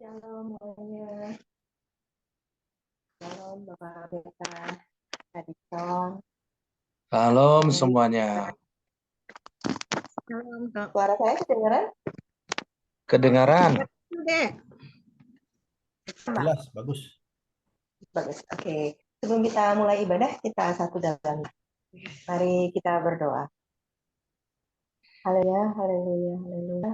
Shalom semuanya. Shalom Bapak Beta, Adikson. Salam semuanya. Shalom Kak. Suara saya kedengaran? Kedengaran? Dek. Jelas, bagus. Bagus. Oke. Sebelum kita mulai ibadah, kita satu dalam. Mari kita berdoa. Haleluya, haleluya, haleluya.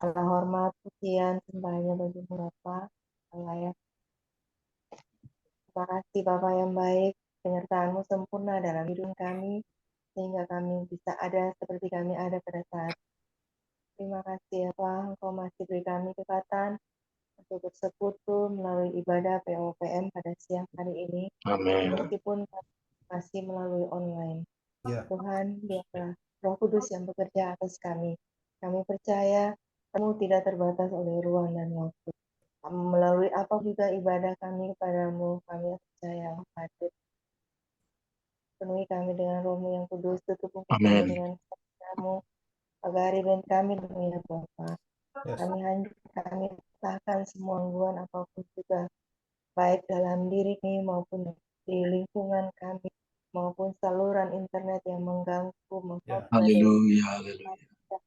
Allah hormat, pujian, sembahnya bagimu Bapa. Allah ya. Terima kasih Bapak yang baik, penyertaan-Mu sempurna dalam hidup kami, sehingga kami bisa ada seperti kami ada pada saat. Terima kasih ya Pak, Engkau masih beri kami kekuatan untuk bersekutu melalui ibadah POPM pada siang hari ini, Amin. meskipun masih melalui online. Ya. Tuhan, biarlah Roh Kudus yang bekerja atas kami. Kami percaya Kamu tidak terbatas oleh ruang dan waktu. Melalui apa juga ibadah kami kepadamu, kami percaya hadir. Penuhi kami dengan Roh-Mu yang kudus, tutup muka kami Amin. dengan Kamu, pagari dan kami demi Bapa. Yes. Kami letakkan semua gangguan apapun juga, baik dalam diri kami maupun di lingkungan kami, maupun saluran internet yang mengganggu, Ya. mengkhotbah Haleluya, haleluya.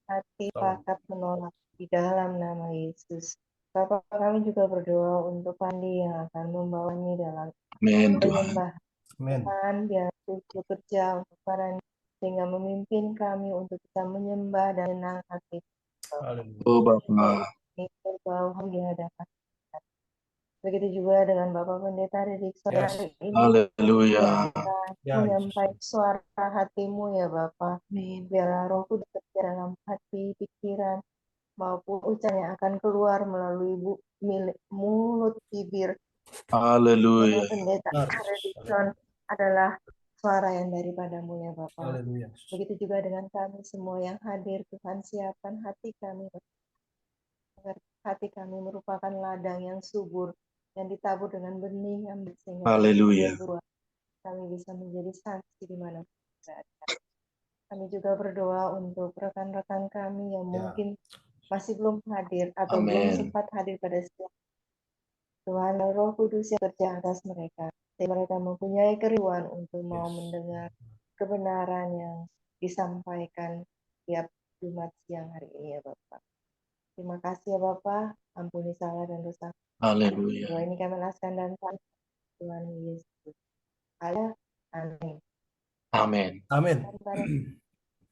hati Salam. pakat menolak di dalam nama Yesus. Bapak kami juga berdoa untuk Pandi yang akan membawanya dalam Amin, Tuhan. penyembah Amin. Tuhan, biar Yesus bekerja untuk para sehingga memimpin kami untuk bisa menyembah dan menang hati. Haleluya. Oh, Bapa. Ini berbau di hadapan. Begitu juga dengan Bapak Pendeta Dedikson Yes. hari ini, Haleluya. Ya, menyampaikan Yesus. suara hatimu ya Bapak. Biarlah Roh Kudus bekerja dalam hati, pikiran, maupun ucapan yang akan keluar melalui mulut, bibir. Haleluya. Bapak Pendeta Benar. Dedikson adalah suara yang daripadamu ya Bapak. Haleluya. Begitu juga dengan kami semua yang hadir, Tuhan siapkan hati kami. Hati kami merupakan ladang yang subur, yang ditabur dengan benih yang sehingga Haleluya. berbuah. Kami bisa menjadi saksi di mana berada. Kami juga berdoa untuk rekan-rekan kami yang Ya. mungkin masih belum hadir atau belum Amin. sempat hadir pada siang. Tuhan, Roh Kudus yang bekerja atas mereka, sehingga mereka mempunyai kerinduan untuk mau Yes. mendengar kebenaran yang disampaikan tiap Jumat siang hari ini ya Bapak. Terima kasih ya Bapak, ampuni salah dan dosa. Haleluya. Doa ini kami laskan dan Tuhan Yesus. Haleluya. Amin. Amin. Amin.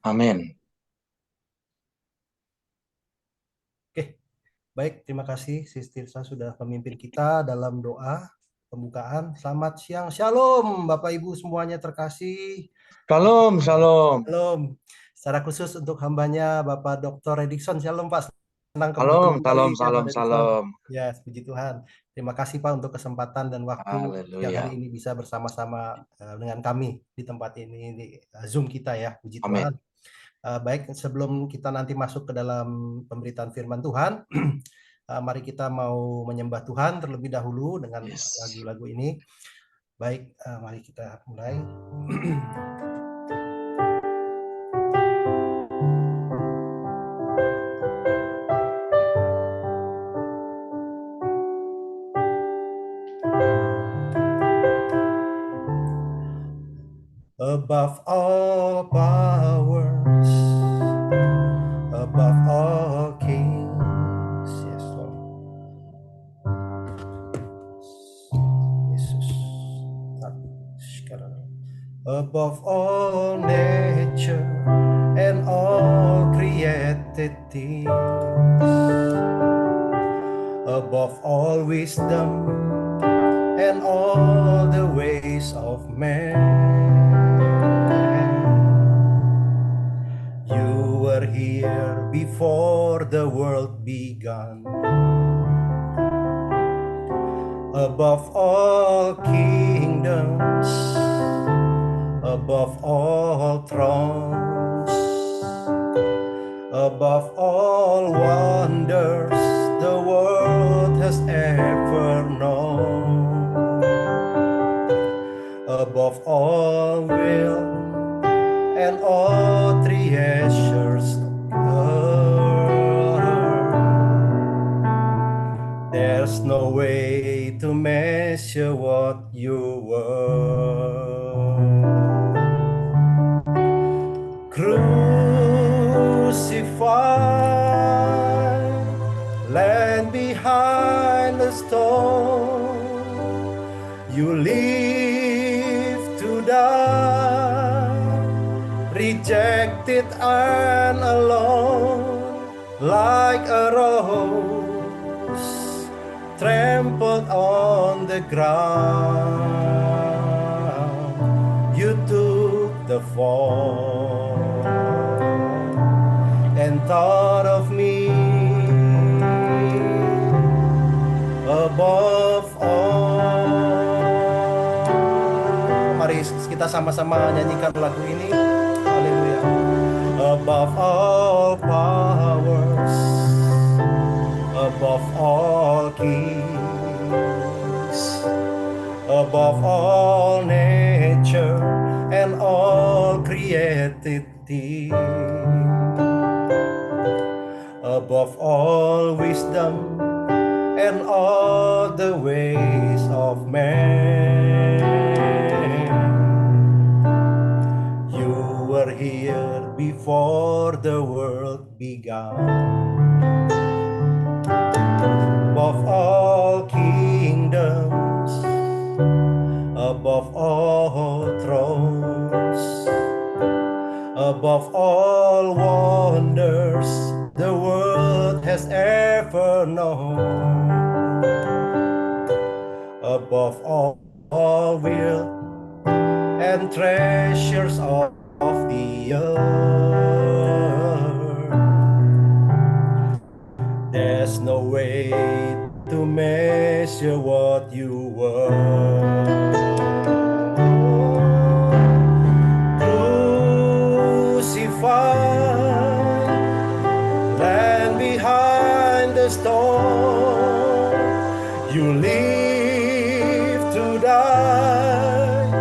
Amin. Oke. Baik, terima kasih Sis Tirsa sudah memimpin kita dalam doa pembukaan. Selamat siang. Shalom Bapak Ibu semuanya terkasih. Shalom, shalom. Shalom. Secara khusus untuk hambanya Bapak Dr. Edikson. Shalom Pak. Senang Shalom, bertemu salam, kembali, salam, Pak Edikson. salam. Yes, puji Tuhan. Terima kasih Pak untuk kesempatan dan waktu yang hari Haleluya. ini bisa bersama-sama dengan kami di tempat ini, di Zoom kita ya. Puji Amin. Tuhan. Baik, sebelum kita nanti masuk ke dalam pemberitaan firman Tuhan, mari kita mau menyembah Tuhan terlebih dahulu dengan Yes. lagu-lagu ini. Baik, mari kita mulai. Above all powers, above all kings, yes Lord. Jesus. Above all nature and all created things, above all wisdom and all the ways of man. You were here before the world began. Above all kingdoms, above all thrones, above all wonders the world has ever known, above all will and all treasures of earth, there There's no way to measure what you were. Crucified, land behind the stone, you live to die, rejected and alone, like a rose trampled on the ground. You took the fall and thought of me above all. Mari kita sama-sama nyanyikan lagu ini. Haleluya. Above all powers, above all kings, above all nature and all created things, above all wisdom and all the ways of man. You were here before the world began. Above all kingdoms, above all thrones, above all wonders the world has ever known, above all will and treasures of the earth. There's no way to measure what you were. Crucified, land behind the stone, you live to die,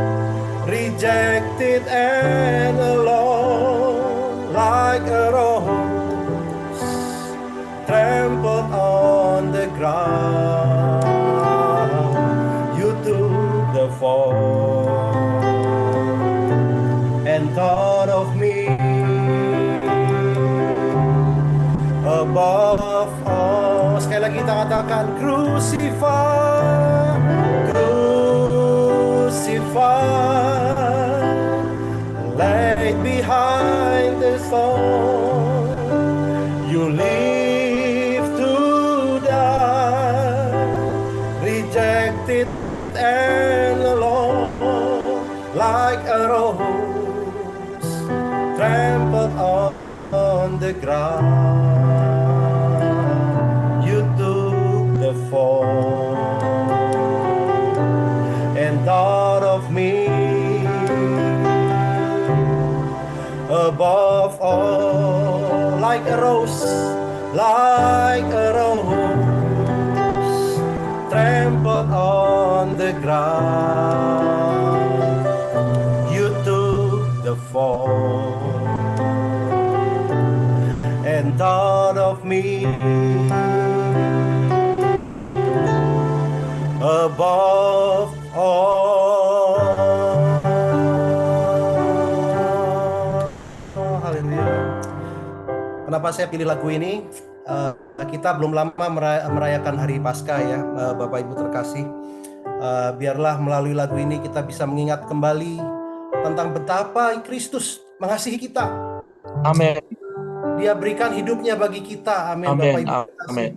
rejected and alone, like a rose trampled on the ground. You took the fall and thought of me above all. Sekali lagi kita katakan crucified, crucified, laid behind the stone, you live to die, rejected and alone, like a rose trampled on the ground. You took the fall and thought of me above all, like a rose, like a rose trampled on the ground. You took the fall and thought of me above all. Haleluya. Kenapa saya pilih lagu ini? Kita belum lama merayakan Hari Paskah ya, Bapak Ibu terkasih. Biarlah melalui lagu ini kita bisa mengingat kembali tentang betapa Kristus mengasihi kita. Amin. Dia berikan hidupnya bagi kita. Amin. Bapak Ibu terkasih. Amin.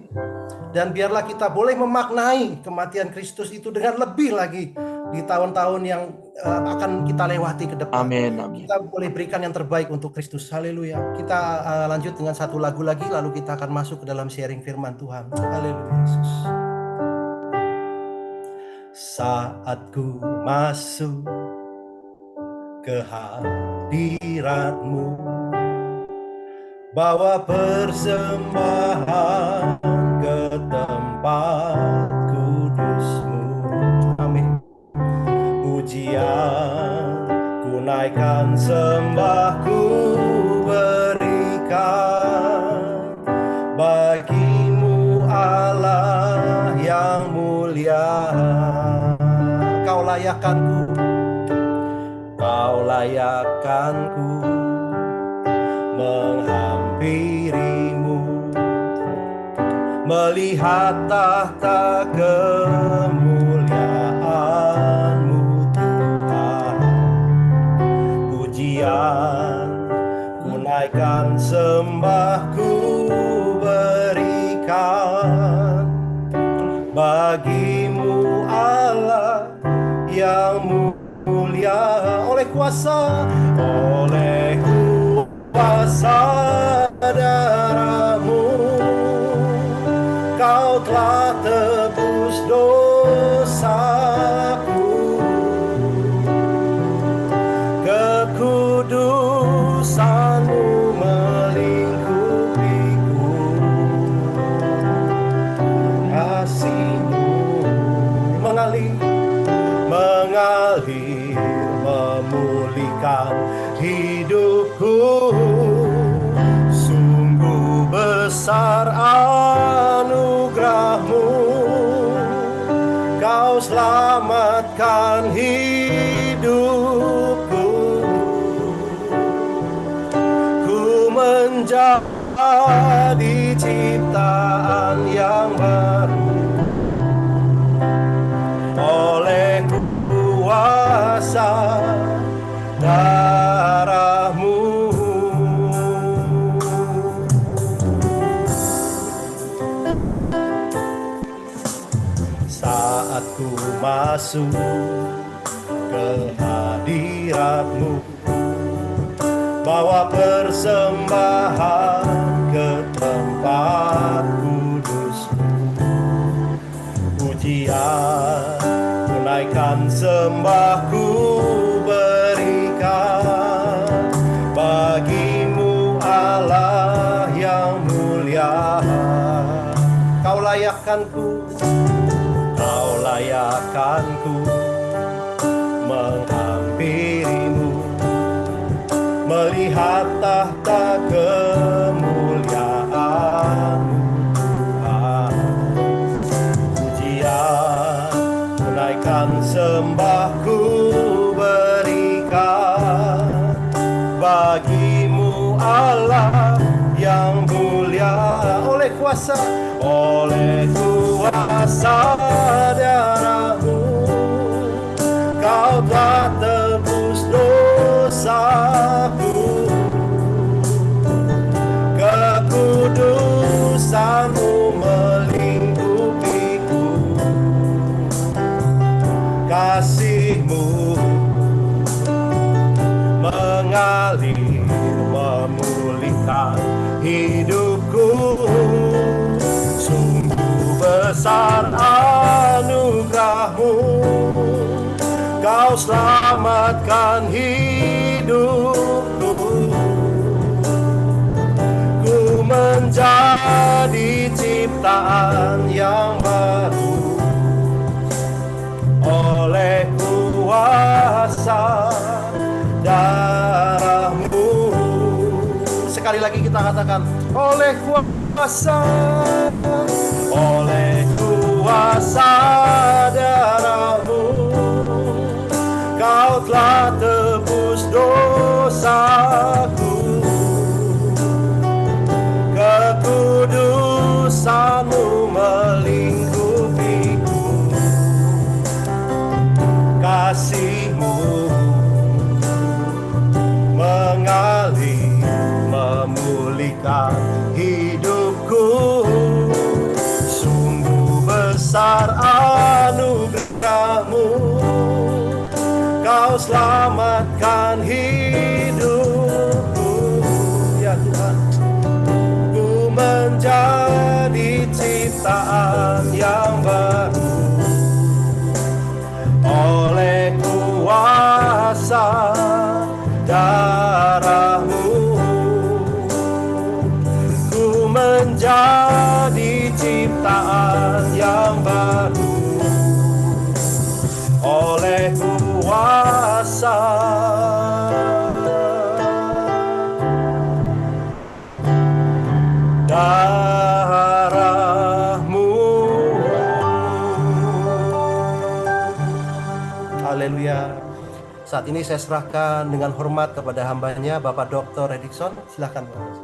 Dan biarlah kita boleh memaknai kematian Kristus itu dengan lebih lagi di tahun-tahun yang akan kita lewati ke depan. Amin. Amin. Kita boleh berikan yang terbaik untuk Kristus. Haleluya. Kita lanjut dengan satu lagu lagi, lalu kita akan masuk ke dalam sharing firman Tuhan. Haleluya Yesus. Saat ku masuk ke hadirat-Mu, bawa persembahan ke tempat kudus-Mu. Amin. Pujian ku naikkan, sembahku berikan bagi-Mu Allah yang mulia. Kau layakkanku, Kau layakkanku menghampirimu, melihat tahta kemuliaan-Mu Tuhan. Pujian ku naikkan, sembahku berikan bagimu Allah yang mulia. Oleh kuasa darah-Mu Kau telah tebus dosaku. Kekudusan-Mu melingkupiku, kasih-Mu mengalir memulihkan hidupku. Sungguh besar anugerah-Mu, Kau selamatkan hidupku. Ku menjadi ciptaan yang baru oleh kuasa darah-Mu. Saat ku masuk ke hadirat-Mu, bawa persembahan ke tempat kudus-Mu. Pujian ku naikkan, sembahku berikan bagimu Allah yang mulia. Kau layakkanku, Kau layakkanku menghampirimu, melihat tahta kemuliaan-Mu Tuhan. Pujian ku naikkan, sembahku berikan bagimu Allah yang mulia. Oleh kuasa darah-Mu Kau telah tebus dosaku. Kekudusan-Mu melingkupiku, kasih-Mu mengalir memulihkan hidupku. Sungguh besar anugerah-Mu, Kau selamatkan hidupku. Ku menjadi ciptaan yang baru oleh kuasa darah-Mu. Sekali lagi kita katakan, oleh kuasa darah-Mu Kau telah tebus dosaku. Kekudusan-Mu melingkupiku, kasih-Mu mengalir memulihkan hidupku. Sungguh besar anugerah-Mu, Kau selamatkan hidupku. Ya Tuhan, ku menjadi ciptaan yang baru oleh kuasa darah-Mu. Ku menjadi ciptaan yang baru oleh kuasa darah-Mu. semuanya. Saat ini saya serahkan dengan hormat kepada hambanya Bapak Dr. Edikson. Silakan Bapak.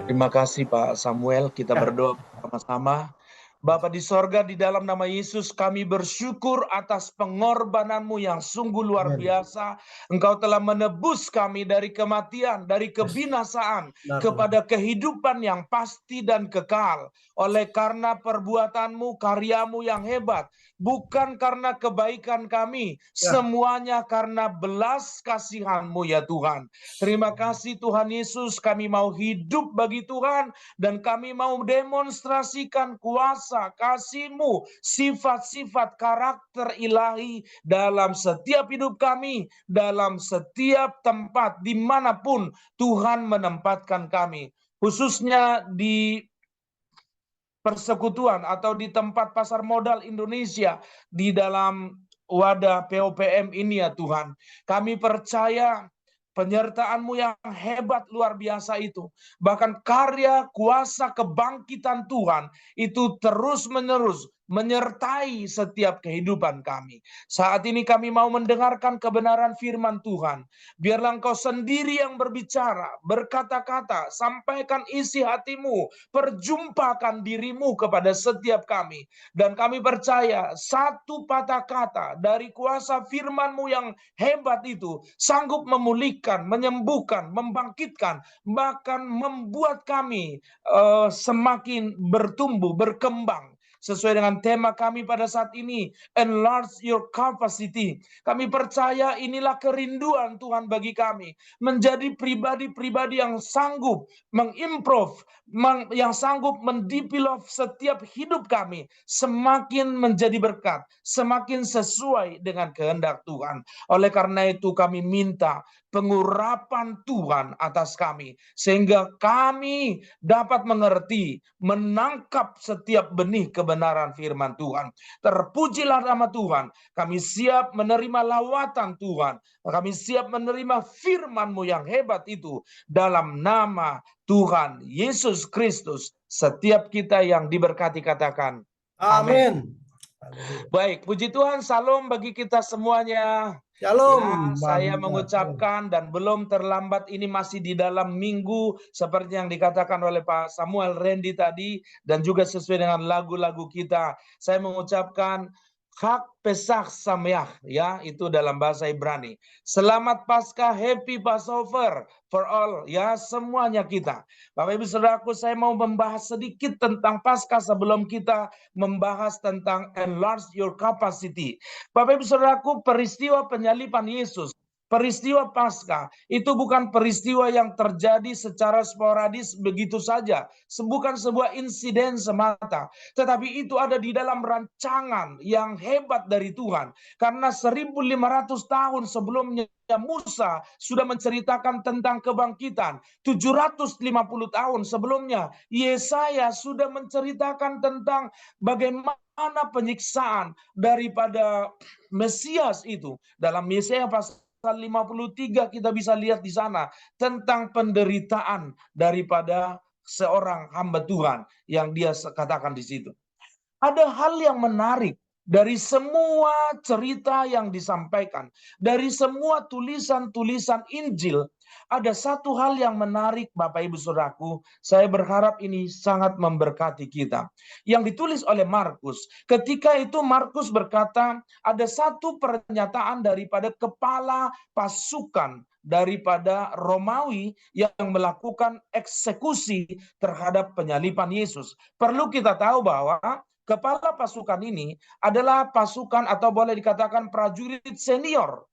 Terima kasih Pak Samuel. Kita berdoa bersama-sama. Bapa di sorga, di dalam nama Yesus kami bersyukur atas pengorbananmu yang sungguh luar Amin. biasa. Engkau telah menebus kami dari kematian, dari kebinasaan, Benar, kepada kehidupan yang pasti dan kekal. Oleh karena perbuatanmu, karyamu yang hebat. Bukan karena kebaikan kami, semuanya karena belas kasihan-Mu ya Tuhan. Terima kasih Tuhan Yesus, kami mau hidup bagi Tuhan, dan kami mau demonstrasikan kuasa kasih-Mu, sifat-sifat karakter ilahi dalam setiap hidup kami, dalam setiap tempat, dimanapun Tuhan menempatkan kami. Khususnya di persekutuan atau di tempat pasar modal Indonesia, di dalam wadah POPM ini ya Tuhan. Kami percaya penyertaan-Mu yang hebat luar biasa itu. Bahkan karya kuasa kebangkitan Tuhan itu terus-menerus menyertai setiap kehidupan kami. Saat ini kami mau mendengarkan kebenaran firman Tuhan. Biarlah Engkau sendiri yang berbicara, berkata-kata, sampaikan isi hati-Mu, perjumpakan diri-Mu kepada setiap kami. Dan kami percaya satu patah kata dari kuasa firman-Mu yang hebat itu sanggup memulihkan, menyembuhkan, membangkitkan, bahkan membuat kami semakin bertumbuh, berkembang. Sesuai dengan tema kami pada saat ini, enlarge your capacity. Kami percaya inilah kerinduan Tuhan bagi kami, menjadi pribadi-pribadi yang sanggup mengimprove, yang sanggup mendevelop setiap hidup kami, semakin menjadi berkat, semakin sesuai dengan kehendak Tuhan. Oleh karena itu kami minta pengurapan Tuhan atas kami, sehingga kami dapat mengerti, menangkap setiap benih kebenaran firman Tuhan. Terpujilah nama Tuhan. Kami siap menerima lawatan Tuhan. Kami siap menerima firman-Mu yang hebat itu dalam nama Tuhan Yesus Kristus. Setiap kita yang diberkati katakan amin. Baik, puji Tuhan, salam bagi kita semuanya. Shalom. Saya mengucapkan, dan belum terlambat, ini masih di dalam minggu seperti yang dikatakan oleh Pak Samuel Randy tadi, dan juga sesuai dengan lagu-lagu kita. Saya mengucapkan Chag Pesach Sameach, ya, itu dalam bahasa Ibrani. Selamat Paskah, Happy Passover for all, ya, semuanya kita. Bapak Ibu Saudaraku, saya mau membahas sedikit tentang Paskah sebelum kita membahas tentang enlarge your capacity. Bapak Ibu Saudaraku, peristiwa penyaliban Yesus, peristiwa Paskah itu bukan peristiwa yang terjadi secara sporadis begitu saja, bukan sebuah insiden semata, tetapi itu ada di dalam rancangan yang hebat dari Tuhan. Karena 1500 tahun sebelumnya Musa sudah menceritakan tentang kebangkitan. 750 tahun sebelumnya Yesaya sudah menceritakan tentang bagaimana penyiksaan daripada Mesias itu. Dalam Yesaya pasal 53 kita bisa lihat di sana tentang penderitaan daripada seorang hamba Tuhan yang dia katakan di situ. Ada hal yang menarik dari semua cerita yang disampaikan, dari semua tulisan-tulisan Injil, ada satu hal yang menarik Bapak Ibu Saudaraku. Saya berharap ini sangat memberkati kita. Yang ditulis oleh Markus. Ketika itu Markus berkata, ada satu pernyataan daripada kepala pasukan daripada Romawi yang melakukan eksekusi terhadap penyaliban Yesus. Perlu kita tahu bahwa kepala pasukan ini adalah pasukan atau boleh dikatakan prajurit senior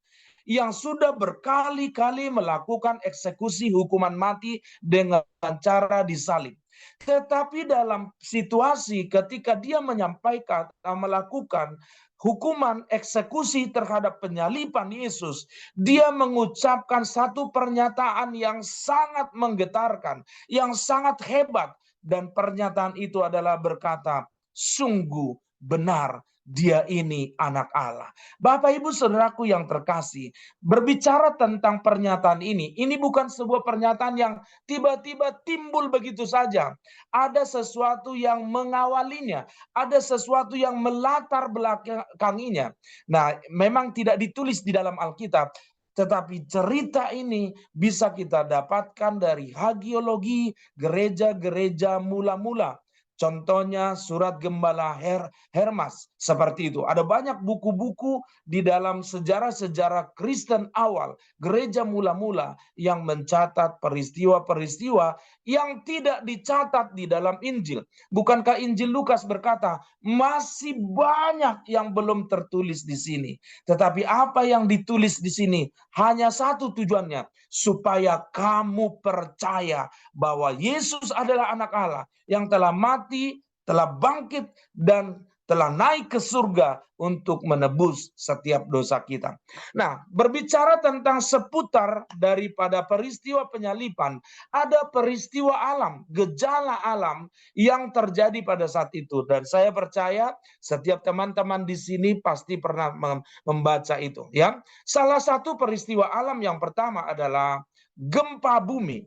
yang sudah berkali-kali melakukan eksekusi hukuman mati dengan cara disalib. Tetapi dalam situasi ketika dia menyampaikan atau melakukan hukuman eksekusi terhadap penyaliban Yesus, dia mengucapkan satu pernyataan yang sangat menggetarkan, yang sangat hebat, dan pernyataan itu adalah berkata, sungguh benar dia ini anak Allah. Bapak Ibu Saudaraku yang terkasih, berbicara tentang pernyataan ini bukan sebuah pernyataan yang tiba-tiba timbul begitu saja. Ada sesuatu yang mengawalinya, ada sesuatu yang melatar belakanginya. Nah, memang tidak ditulis di dalam Alkitab, tetapi cerita ini bisa kita dapatkan dari hagiologi gereja-gereja mula-mula. Contohnya surat Gembala Hermas, seperti itu. Ada banyak buku-buku di dalam sejarah-sejarah Kristen awal, gereja mula-mula yang mencatat peristiwa-peristiwa yang tidak dicatat di dalam Injil. Bukankah Injil Lukas berkata, masih banyak yang belum tertulis di sini. Tetapi apa yang ditulis di sini hanya satu tujuannya, supaya kamu percaya bahwa Yesus adalah anak Allah yang telah mati, telah bangkit, dan telah naik ke surga untuk menebus setiap dosa kita. Nah, berbicara tentang seputar daripada peristiwa penyalipan, ada peristiwa alam, gejala alam yang terjadi pada saat itu. Dan saya percaya setiap teman-teman di sini pasti pernah membaca itu. Ya, salah satu peristiwa alam yang pertama adalah gempa bumi.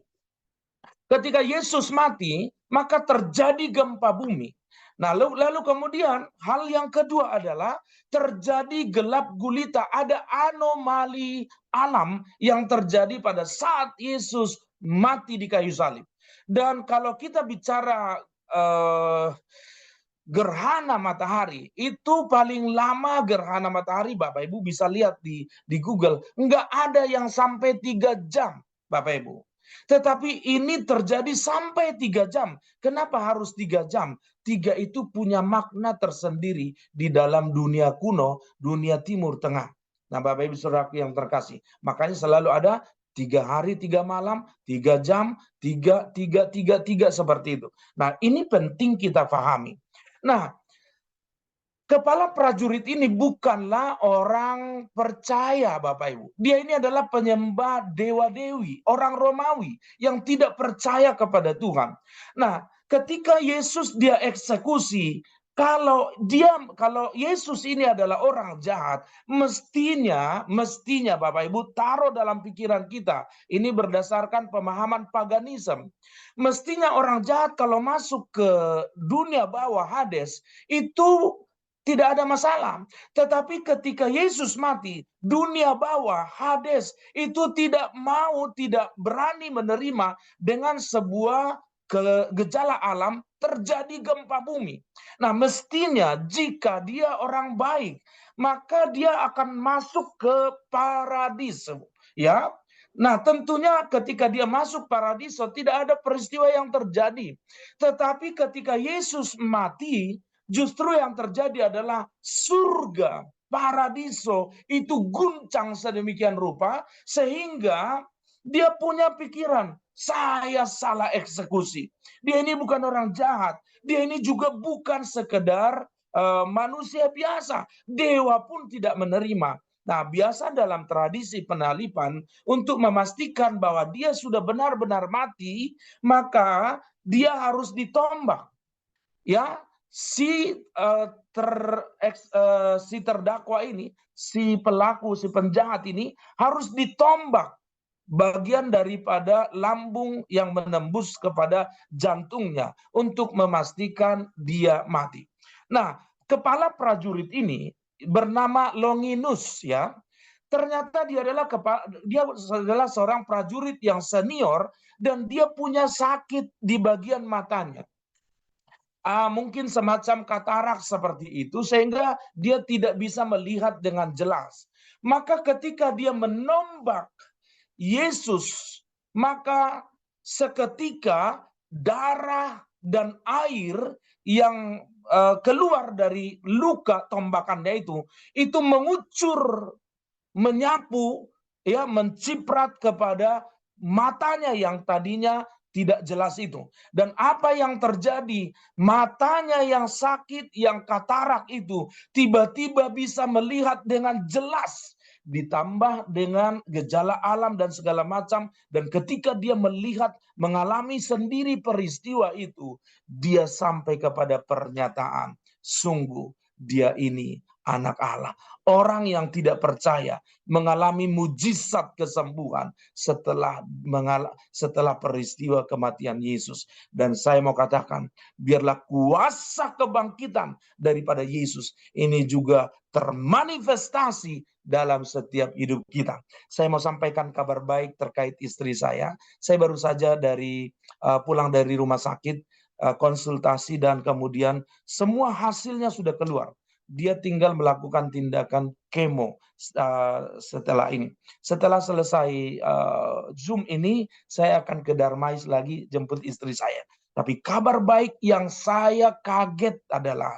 Ketika Yesus mati, maka terjadi gempa bumi. Nah, lalu kemudian hal yang kedua adalah terjadi gelap gulita, ada anomali alam yang terjadi pada saat Yesus mati di kayu salib. Dan kalau kita bicara gerhana matahari, itu paling lama gerhana matahari, Bapak Ibu bisa lihat di Google, nggak ada yang sampai 3 jam, Bapak Ibu. Tetapi ini terjadi sampai 3 jam. Kenapa harus 3 jam? 3 itu punya makna tersendiri di dalam dunia kuno, dunia Timur Tengah. Nah, Bapak Ibu Saudaraku yang terkasih, makanya selalu ada 3 hari 3 malam, 3 jam, 3 seperti itu. Nah, ini penting kita pahami. Nah, kepala prajurit ini bukanlah orang percaya, Bapak Ibu. Dia ini adalah penyembah dewa-dewi, orang Romawi yang tidak percaya kepada Tuhan. Nah, ketika Yesus dia eksekusi, kalau Yesus ini adalah orang jahat, mestinya Bapak Ibu taruh dalam pikiran kita. Ini berdasarkan pemahaman paganisme. Mestinya orang jahat kalau masuk ke dunia bawah Hades itu tidak ada masalah. Tetapi ketika Yesus mati, dunia bawah, Hades, itu tidak berani menerima dengan sebuah gejala alam terjadi gempa bumi. Nah, mestinya jika dia orang baik, maka dia akan masuk ke paradiso. Ya, nah tentunya ketika dia masuk paradiso tidak ada peristiwa yang terjadi. Tetapi ketika Yesus mati, justru yang terjadi adalah surga, paradiso itu guncang sedemikian rupa sehingga dia punya pikiran, saya salah eksekusi. Dia ini bukan orang jahat, dia ini juga bukan sekedar manusia biasa, dewa pun tidak menerima. Nah, biasa dalam tradisi penalipan untuk memastikan bahwa dia sudah benar-benar mati, maka dia harus ditombak. Ya, si terdakwa ini, si pelaku, si penjahat ini harus ditombak bagian daripada lambung yang menembus kepada jantungnya untuk memastikan dia mati. Nah, kepala prajurit ini bernama Longinus, ya. Ternyata dia adalah seorang prajurit yang senior dan dia punya sakit di bagian matanya. Mungkin semacam katarak seperti itu sehingga dia tidak bisa melihat dengan jelas. Maka ketika dia menombak Yesus, maka seketika darah dan air yang keluar dari luka tombakannya itu mengucur, menyapu, ya, menciprat kepada matanya yang tadinya tidak jelas itu. Dan apa yang terjadi? Matanya yang sakit, yang katarak itu tiba-tiba bisa melihat dengan jelas, ditambah dengan gejala alam dan segala macam. Dan ketika dia melihat, mengalami sendiri peristiwa itu, dia sampai kepada pernyataan, sungguh dia ini anak Allah. Orang yang tidak percaya mengalami mujizat kesembuhan setelah peristiwa kematian Yesus. Dan saya mau katakan, biarlah kuasa kebangkitan daripada Yesus ini juga termanifestasi dalam setiap hidup kita. Saya mau sampaikan kabar baik terkait istri saya. Saya baru saja pulang dari rumah sakit, konsultasi, dan kemudian semua hasilnya sudah keluar. Dia tinggal melakukan tindakan kemo setelah ini. Setelah selesai Zoom ini, saya akan ke Darmais lagi jemput istri saya. Tapi kabar baik yang saya kaget adalah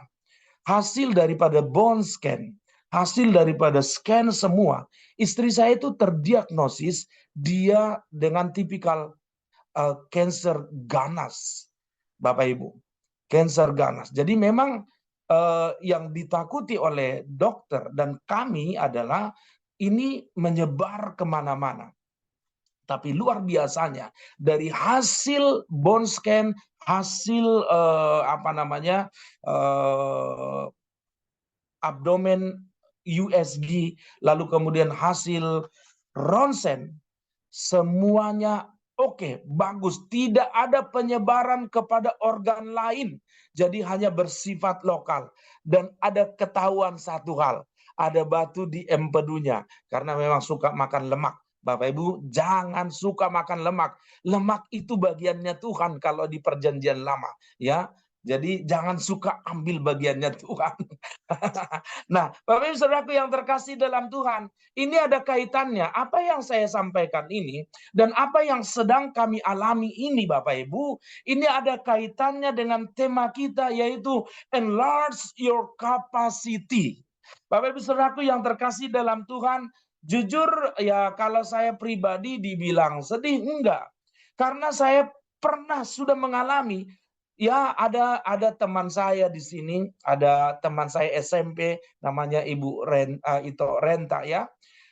hasil daripada bone scan, hasil daripada scan semua, istri saya itu terdiagnosis dia dengan tipikal kanker ganas, Bapak Ibu, kanker ganas. Jadi memang yang ditakuti oleh dokter dan kami adalah ini menyebar kemana-mana. Tapi luar biasanya dari hasil bone scan, hasil abdomen USG, lalu kemudian hasil ronsen, semuanya oke, bagus. Tidak ada penyebaran kepada organ lain. Jadi hanya bersifat lokal. Dan ada ketahuan satu hal. Ada batu di empedunya. Karena memang suka makan lemak. Bapak Ibu, jangan suka makan lemak. Lemak itu bagiannya Tuhan kalau di perjanjian lama. Ya, jadi jangan suka ambil bagiannya Tuhan. Nah, Bapak Ibu Saudaraku yang terkasih dalam Tuhan, ini ada kaitannya. Apa yang saya sampaikan ini dan apa yang sedang kami alami ini, Bapak Ibu, ini ada kaitannya dengan tema kita, yaitu enlarge your capacity. Bapak Ibu Saudaraku yang terkasih dalam Tuhan, jujur ya, kalau saya pribadi dibilang sedih, enggak. Karena saya pernah sudah mengalami. Ya, ada teman saya di sini, ada teman saya SMP namanya Ibu Ito Renta ya.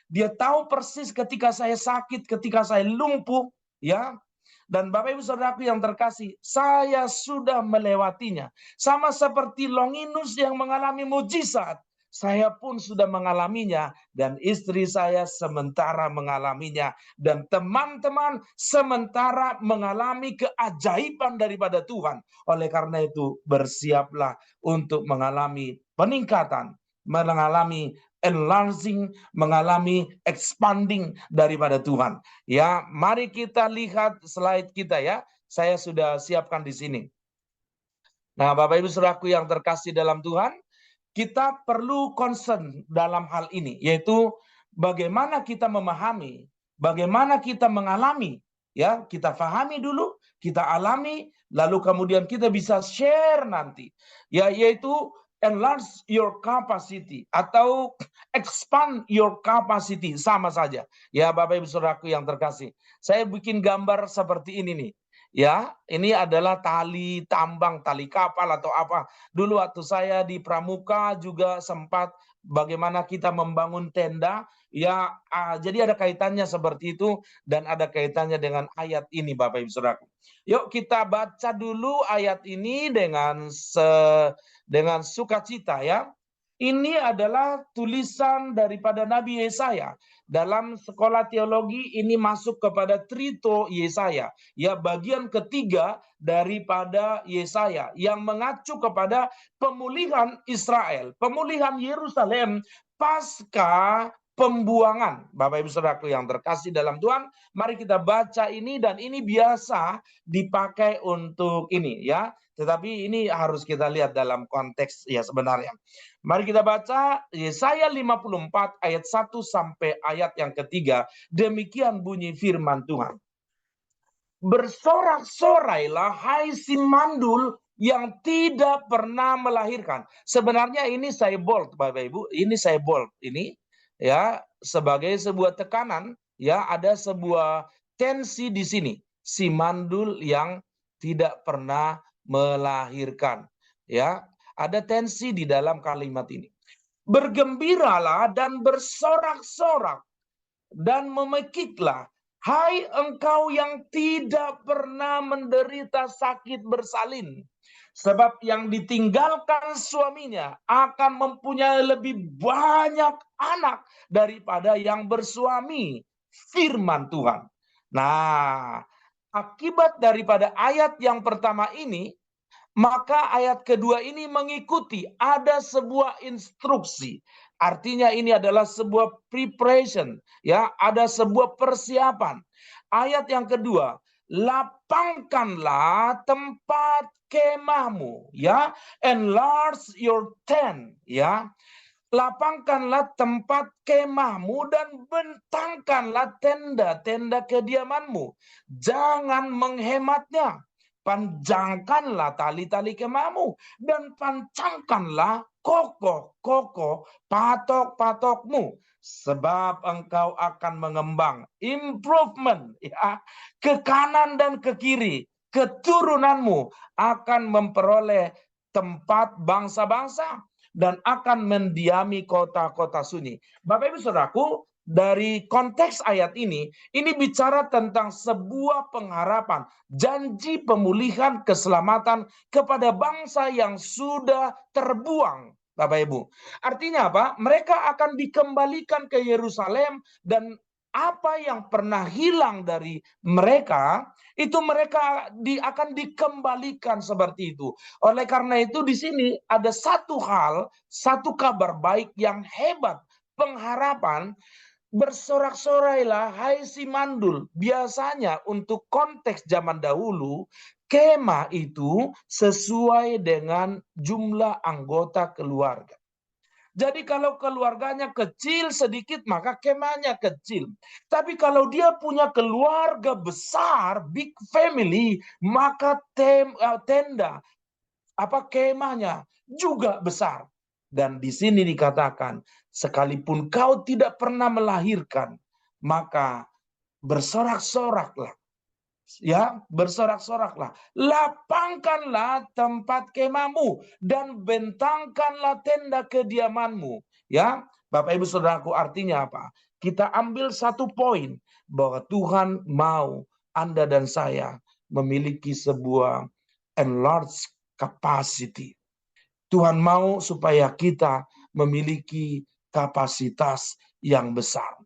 Dia tahu persis ketika saya sakit, ketika saya lumpuh ya. Dan Bapak Ibu Saudaraku yang terkasih, saya sudah melewatinya. Sama seperti Longinus yang mengalami mujizat. Saya pun sudah mengalaminya dan istri saya sementara mengalaminya dan teman-teman sementara mengalami keajaiban daripada Tuhan. Oleh karena itu bersiaplah untuk mengalami peningkatan, mengalami enlarging, mengalami expanding daripada Tuhan. Ya, mari kita lihat slide kita ya. Saya sudah siapkan di sini. Nah, Bapak Ibu Saudaraku yang terkasih dalam Tuhan, kita perlu concern dalam hal ini, yaitu bagaimana kita memahami, bagaimana kita mengalami, ya, kita pahami dulu, kita alami, lalu kemudian kita bisa share nanti, ya, yaitu enlarge your capacity atau expand your capacity, sama saja. Ya, Bapak Ibu Saudaraku yang terkasih, saya bikin gambar seperti ini nih. Ya, ini adalah tali tambang, tali kapal atau apa. Dulu waktu saya di Pramuka juga sempat bagaimana kita membangun tenda. Ya, jadi ada kaitannya seperti itu dan ada kaitannya dengan ayat ini, Bapak Ibu Saudaraku. Yuk kita baca dulu ayat ini dengan sukacita ya. Ini adalah tulisan daripada Nabi Yesaya. Dalam sekolah teologi ini masuk kepada Trito Yesaya, ya, bagian ketiga daripada Yesaya yang mengacu kepada pemulihan Israel, pemulihan Yerusalem pasca pembuangan. Bapak Ibu Saudaraku yang terkasih dalam Tuhan, mari kita baca ini dan ini biasa dipakai untuk ini ya. Tetapi ini harus kita lihat dalam konteks ya sebenarnya. Mari kita baca Yesaya 54 ayat 1 sampai ayat yang ketiga. Demikian bunyi firman Tuhan. Bersorak-sorailah hai si mandul yang tidak pernah melahirkan. Sebenarnya ini saya bold Bapak Ibu, ini saya bold ini ya sebagai sebuah tekanan ya, ada sebuah tensi di sini. Si mandul yang tidak pernah melahirkan ya. Ada tensi di dalam kalimat ini. Bergembiralah dan bersorak-sorak dan memekiklah Hai engkau yang tidak pernah menderita sakit bersalin. Sebab yang ditinggalkan suaminya akan mempunyai lebih banyak anak daripada yang bersuami. Firman Tuhan. Nah, akibat daripada ayat yang pertama ini, maka ayat kedua ini mengikuti, ada sebuah instruksi. Artinya ini adalah sebuah preparation, ya, ada sebuah persiapan. Ayat yang kedua, lapangkanlah tempat kemahmu, ya, enlarge your tent, ya. Lapangkanlah tempat kemahmu dan bentangkanlah tenda-tenda kediamanmu. Jangan menghematnya. Panjangkanlah tali-tali kemahmu dan pancangkanlah kokoh-kokoh patok-patokmu, sebab engkau akan mengembang, improvement, ya, ke kanan dan ke kiri. Keturunanmu akan memperoleh tempat bangsa-bangsa dan akan mendiami kota-kota sunyi. Bapak Ibu Saudaraku, dari konteks ayat ini bicara tentang sebuah pengharapan, janji pemulihan keselamatan kepada bangsa yang sudah terbuang. Bapak Ibu, artinya apa? Mereka akan dikembalikan ke Yerusalem, dan apa yang pernah hilang dari mereka, itu mereka akan dikembalikan seperti itu. Oleh karena itu di sini ada satu hal, satu kabar baik yang hebat, pengharapan. Bersorak-sorailah hai si mandul. Biasanya untuk konteks zaman dahulu, kemah itu sesuai dengan jumlah anggota keluarga. Jadi kalau keluarganya kecil sedikit, maka kemahnya kecil. Tapi kalau dia punya keluarga besar, big family, maka tenda, kemahnya juga besar. Dan di sini dikatakan, sekalipun kau tidak pernah melahirkan, maka bersorak-soraklah. Ya, bersorak-soraklah. Lapangkanlah tempat kemahmu dan bentangkanlah tenda kediamanmu. Ya, Bapak Ibu Saudaraku, artinya apa? Kita ambil satu poin bahwa Tuhan mau Anda dan saya memiliki sebuah enlarged capacity. Tuhan mau supaya kita memiliki kapasitas yang besar.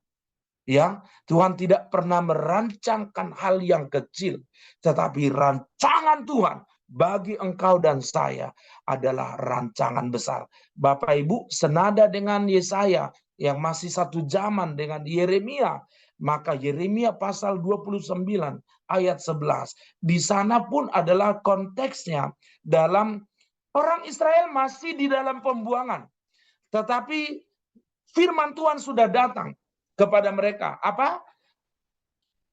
Ya, Tuhan tidak pernah merancangkan hal yang kecil, tetapi rancangan Tuhan bagi engkau dan saya adalah rancangan besar. Bapak Ibu, senada dengan Yesaya yang masih satu zaman dengan Yeremia, maka Yeremia pasal 29 ayat 11. Di sana pun adalah konteksnya dalam orang Israel masih di dalam pembuangan. Tetapi firman Tuhan sudah datang kepada mereka. Apa?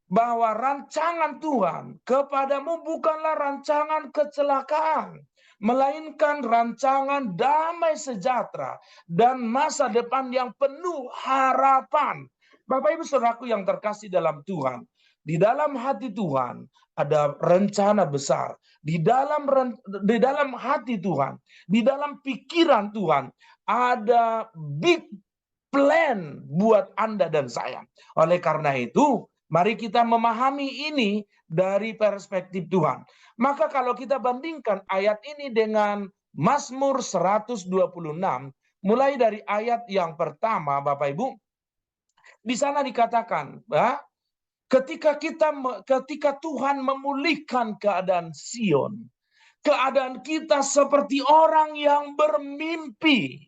Bahwa rancangan Tuhan kepadamu bukanlah rancangan kecelakaan, melainkan rancangan damai sejahtera dan masa depan yang penuh harapan. Bapak Ibu Saudaraku yang terkasih dalam Tuhan, di dalam hati Tuhan ada rencana besar. Di dalam hati Tuhan, di dalam pikiran Tuhan ada big plan buat Anda dan saya. Oleh karena itu, mari kita memahami ini dari perspektif Tuhan. Maka kalau kita bandingkan ayat ini dengan Mazmur 126, mulai dari ayat yang pertama, Bapak Ibu, di sana dikatakan, ketika Tuhan memulihkan keadaan Sion, keadaan kita seperti orang yang bermimpi.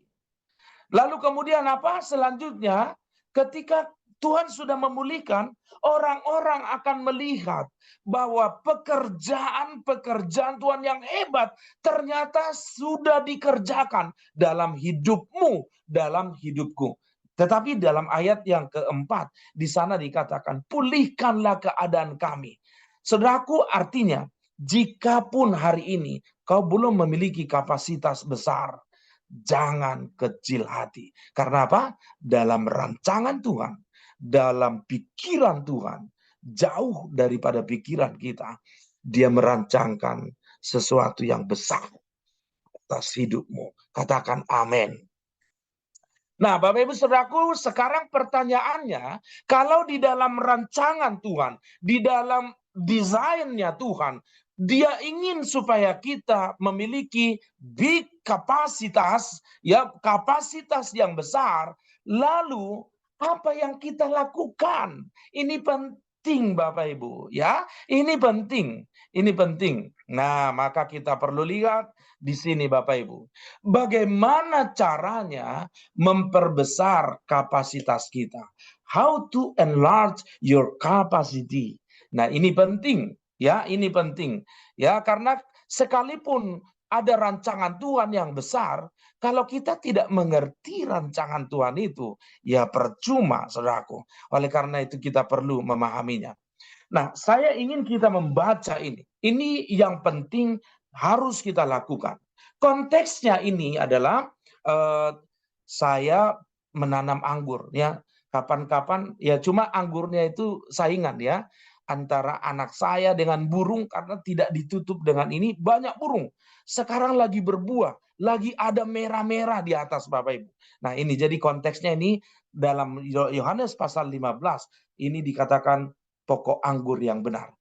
Lalu kemudian apa? Selanjutnya, ketika Tuhan sudah memulihkan, orang-orang akan melihat bahwa pekerjaan-pekerjaan Tuhan yang hebat ternyata sudah dikerjakan dalam hidupmu, dalam hidupku. Tetapi dalam ayat yang keempat, di sana dikatakan, pulihkanlah keadaan kami. Saudaraku, artinya, jikapun hari ini kau belum memiliki kapasitas besar, jangan kecil hati. Karena apa? Dalam rancangan Tuhan, dalam pikiran Tuhan, jauh daripada pikiran kita, Dia merancangkan sesuatu yang besar atas hidupmu. Katakan amin. Nah, Bapak Ibu Saudaraku, sekarang pertanyaannya, kalau di dalam rancangan Tuhan, di dalam desainnya Tuhan, Dia ingin supaya kita memiliki big kapasitas, ya, kapasitas yang besar. Lalu apa yang kita lakukan? Ini penting, Bapak Ibu, ya. Ini penting. Ini penting. Nah, maka kita perlu lihat di sini, Bapak Ibu. Bagaimana caranya memperbesar kapasitas kita? How to enlarge your capacity? Nah, ini penting, ya, ini penting. Ya, karena sekalipun ada rancangan Tuhan yang besar, kalau kita tidak mengerti rancangan Tuhan itu, ya percuma, saudaraku. Oleh karena itu kita perlu memahaminya. Nah, saya ingin kita membaca ini. Ini yang penting harus kita lakukan. Konteksnya ini adalah saya menanam anggur, ya. Kapan-kapan ya cuma anggurnya itu saingan, ya, antara anak saya dengan burung, karena tidak ditutup dengan ini, banyak burung. Sekarang lagi berbuah, lagi ada merah-merah di atas, Bapak Ibu. Nah, ini jadi konteksnya ini dalam Yohanes pasal 15 ini dikatakan pokok anggur yang benar.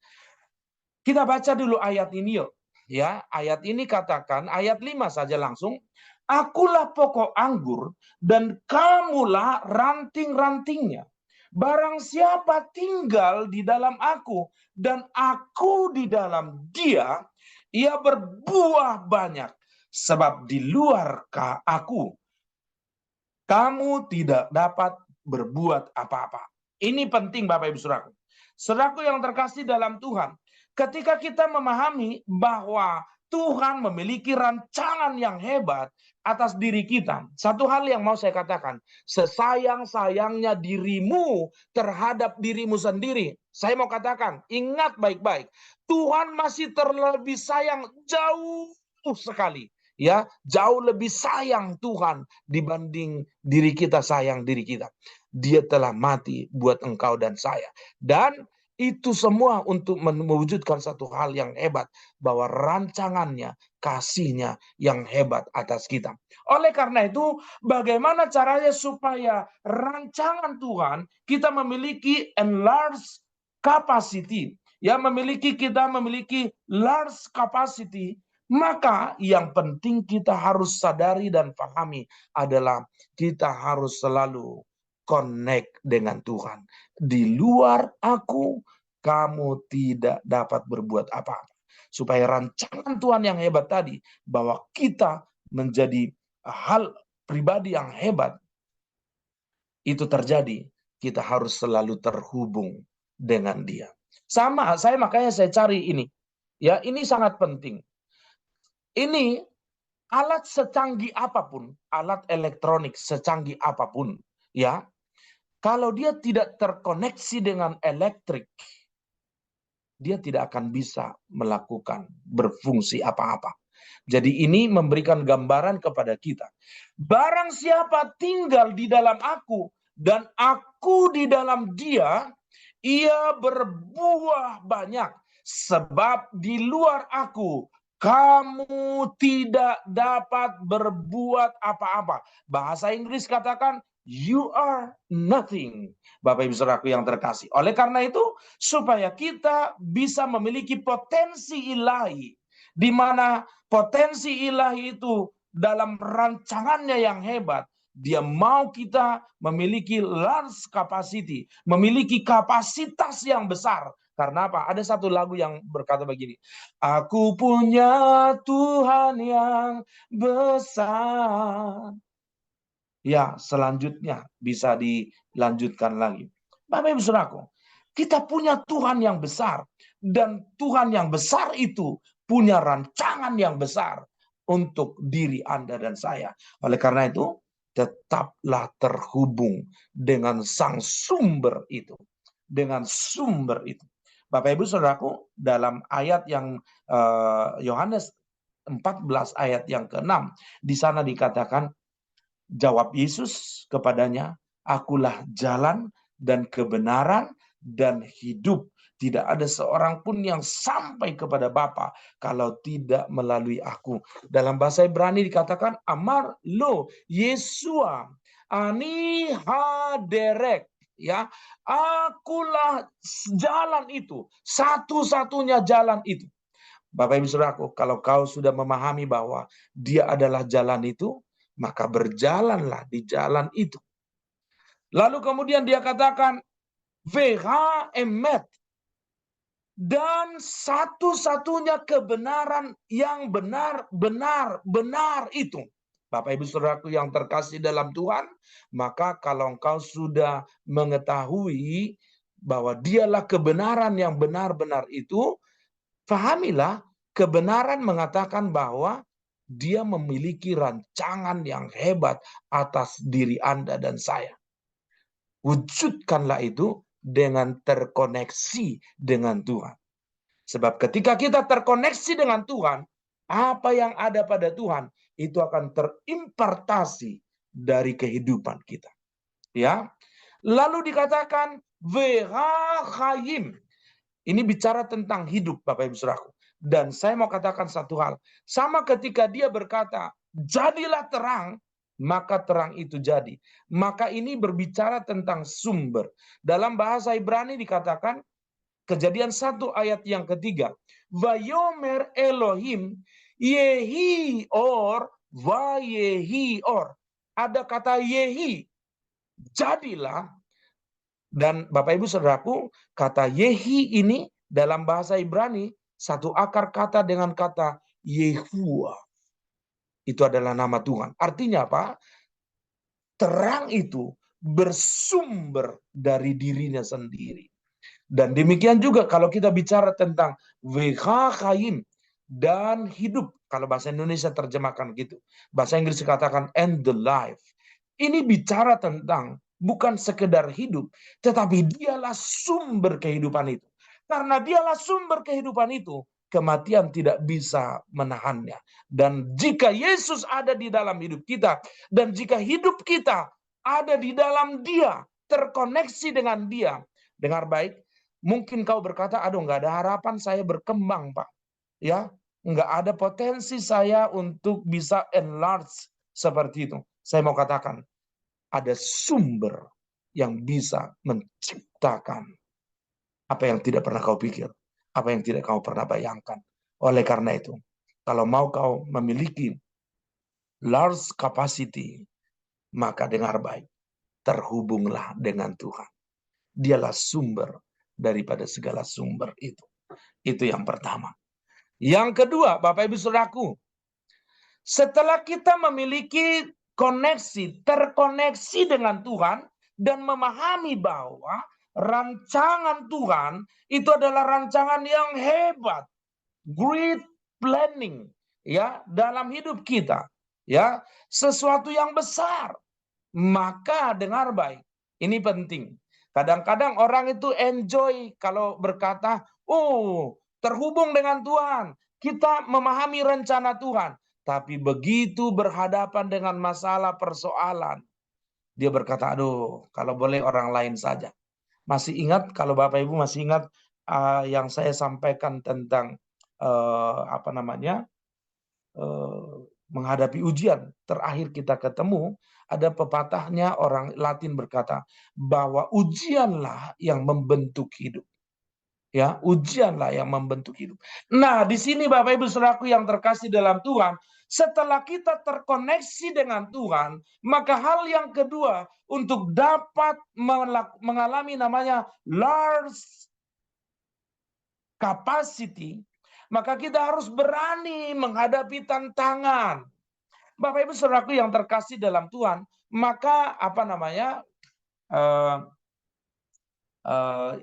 Kita baca dulu ayat ini yuk. Ya, ayat ini katakan, ayat 5 saja langsung. Akulah pokok anggur dan kamulah ranting-rantingnya. Barang siapa tinggal di dalam aku dan aku di dalam dia, ia berbuah banyak. Sebab di luar aku, kamu tidak dapat berbuat apa-apa. Ini penting, Bapak Ibu Saudaraku. Saudaraku yang terkasih dalam Tuhan, ketika kita memahami bahwa Tuhan memiliki rancangan yang hebat atas diri kita. Satu hal yang mau saya katakan, sesayang-sayangnya dirimu terhadap dirimu sendiri. Saya mau katakan, ingat baik-baik, Tuhan masih terlebih sayang jauh sekali. Ya, jauh lebih sayang Tuhan dibanding diri kita sayang diri kita. Dia telah mati buat engkau dan saya. Dan itu semua untuk mewujudkan satu hal yang hebat, bahwa rancangannya, kasihnya yang hebat atas kita. Oleh karena itu, bagaimana caranya supaya rancangan Tuhan kita memiliki enlarged capacity, ya, kita memiliki large capacity. Maka yang penting kita harus sadari dan pahami adalah kita harus selalu connect dengan Tuhan. Di luar aku, kamu tidak dapat berbuat apa-apa. Supaya rancangan Tuhan yang hebat tadi, bahwa kita menjadi hal pribadi yang hebat, itu terjadi, kita harus selalu terhubung dengan Dia. Sama, makanya saya cari ini. Ya, ini sangat penting. Ini alat secanggih apapun, alat elektronik secanggih apapun, ya, kalau dia tidak terkoneksi dengan elektrik, dia tidak akan bisa melakukan berfungsi apa-apa. Jadi ini memberikan gambaran kepada kita. Barang siapa tinggal di dalam aku dan aku di dalam dia, ia berbuah banyak. Sebab di luar aku, kamu tidak dapat berbuat apa-apa. Bahasa Inggris katakan, you are nothing. Bapak Ibu Saudaraku yang terkasih. Oleh karena itu, supaya kita bisa memiliki potensi ilahi, di mana potensi ilahi itu dalam rancangannya yang hebat, dia mau kita memiliki large capacity, memiliki kapasitas yang besar. Karena apa? Ada satu lagu yang berkata begini, aku punya Tuhan yang besar. Ya, selanjutnya bisa dilanjutkan lagi. Bapak Ibu Saudaraku, kita punya Tuhan yang besar. Dan Tuhan yang besar itu punya rancangan yang besar untuk diri Anda dan saya. Oleh karena itu, tetaplah terhubung dengan sang sumber itu. Dengan sumber itu. Bapak Ibu Saudaraku, dalam ayat yang Yohanes 14 ayat yang ke-6, di sana dikatakan, jawab Yesus kepadanya, akulah jalan dan kebenaran dan hidup. Tidak ada seorang pun yang sampai kepada Bapa kalau tidak melalui aku. Dalam bahasa Ibrani dikatakan Amar lo Yesua. Ani haderek, ya, akulah jalan itu, satu-satunya jalan itu. Bapak Ibu Saudaraku, kalau kau sudah memahami bahwa dia adalah jalan itu, maka berjalanlah di jalan itu. Lalu kemudian dia katakan, Veha emet, dan satu-satunya kebenaran yang benar itu. Bapak Ibu Saudaraku yang terkasih dalam Tuhan, maka kalau engkau sudah mengetahui bahwa dialah kebenaran yang benar-benar itu, pahamilah kebenaran mengatakan bahwa dia memiliki rancangan yang hebat atas diri Anda dan saya. Wujudkanlah itu dengan terkoneksi dengan Tuhan. Sebab ketika kita terkoneksi dengan Tuhan, apa yang ada pada Tuhan itu akan terimpartasi dari kehidupan kita. Ya. Lalu dikatakan Veha Chayim. Ini bicara tentang hidup, Bapak Ibu Saudaraku. Dan saya mau katakan satu hal. Sama ketika dia berkata, jadilah terang, maka terang itu jadi. Maka ini berbicara tentang sumber. Dalam bahasa Ibrani dikatakan, Kejadian 1 ayat yang ketiga. Vayomer Elohim yehi or va yehi or. Ada kata yehi. Jadilah. Dan Bapak Ibu Saudaraku, kata yehi ini dalam bahasa Ibrani satu akar kata dengan kata Yehuwa. Itu adalah nama Tuhan. Artinya apa? Terang itu bersumber dari dirinya sendiri. Dan demikian juga kalau kita bicara tentang Veha Chayim dan hidup. Kalau bahasa Indonesia terjemahkan gitu. Bahasa Inggris dikatakan and the life. Ini bicara tentang bukan sekedar hidup, tetapi dialah sumber kehidupan itu. Karena dialah sumber kehidupan itu, kematian tidak bisa menahannya. Dan jika Yesus ada di dalam hidup kita, dan jika hidup kita ada di dalam Dia, terkoneksi dengan Dia, dengar baik, mungkin kau berkata, aduh nggak ada harapan saya berkembang, Pak. Ya, nggak ada potensi saya untuk bisa enlarge seperti itu. Saya mau katakan, ada sumber yang bisa menciptakan apa yang tidak pernah kau pikir, apa yang tidak kau pernah bayangkan. Oleh karena itu, kalau mau kau memiliki large capacity, maka dengar baik, terhubunglah dengan Tuhan. Dialah sumber daripada segala sumber itu. Itu yang pertama. Yang kedua, Bapak Ibu Saudaraku, setelah kita memiliki koneksi, terkoneksi dengan Tuhan, dan memahami bahwa rancangan Tuhan itu adalah rancangan yang hebat, great planning, ya, dalam hidup kita, ya, sesuatu yang besar. Maka dengar baik, ini penting. Kadang-kadang orang itu enjoy kalau berkata, oh, terhubung dengan Tuhan, kita memahami rencana Tuhan. Tapi begitu berhadapan dengan masalah persoalan, dia berkata, aduh, kalau boleh orang lain saja. Masih ingat, kalau Bapak Ibu masih ingat yang saya sampaikan tentang menghadapi ujian. Terakhir kita ketemu, ada pepatahnya orang Latin berkata, bahwa ujianlah yang membentuk hidup. Ya, ujianlah yang membentuk hidup. Nah, di sini Bapak Ibu Saudaraku yang terkasih dalam Tuhan, setelah kita terkoneksi dengan Tuhan, maka hal yang kedua untuk dapat mengalami namanya large capacity, maka kita harus berani menghadapi tantangan. Bapak Ibu Saudaraku yang terkasih dalam Tuhan, maka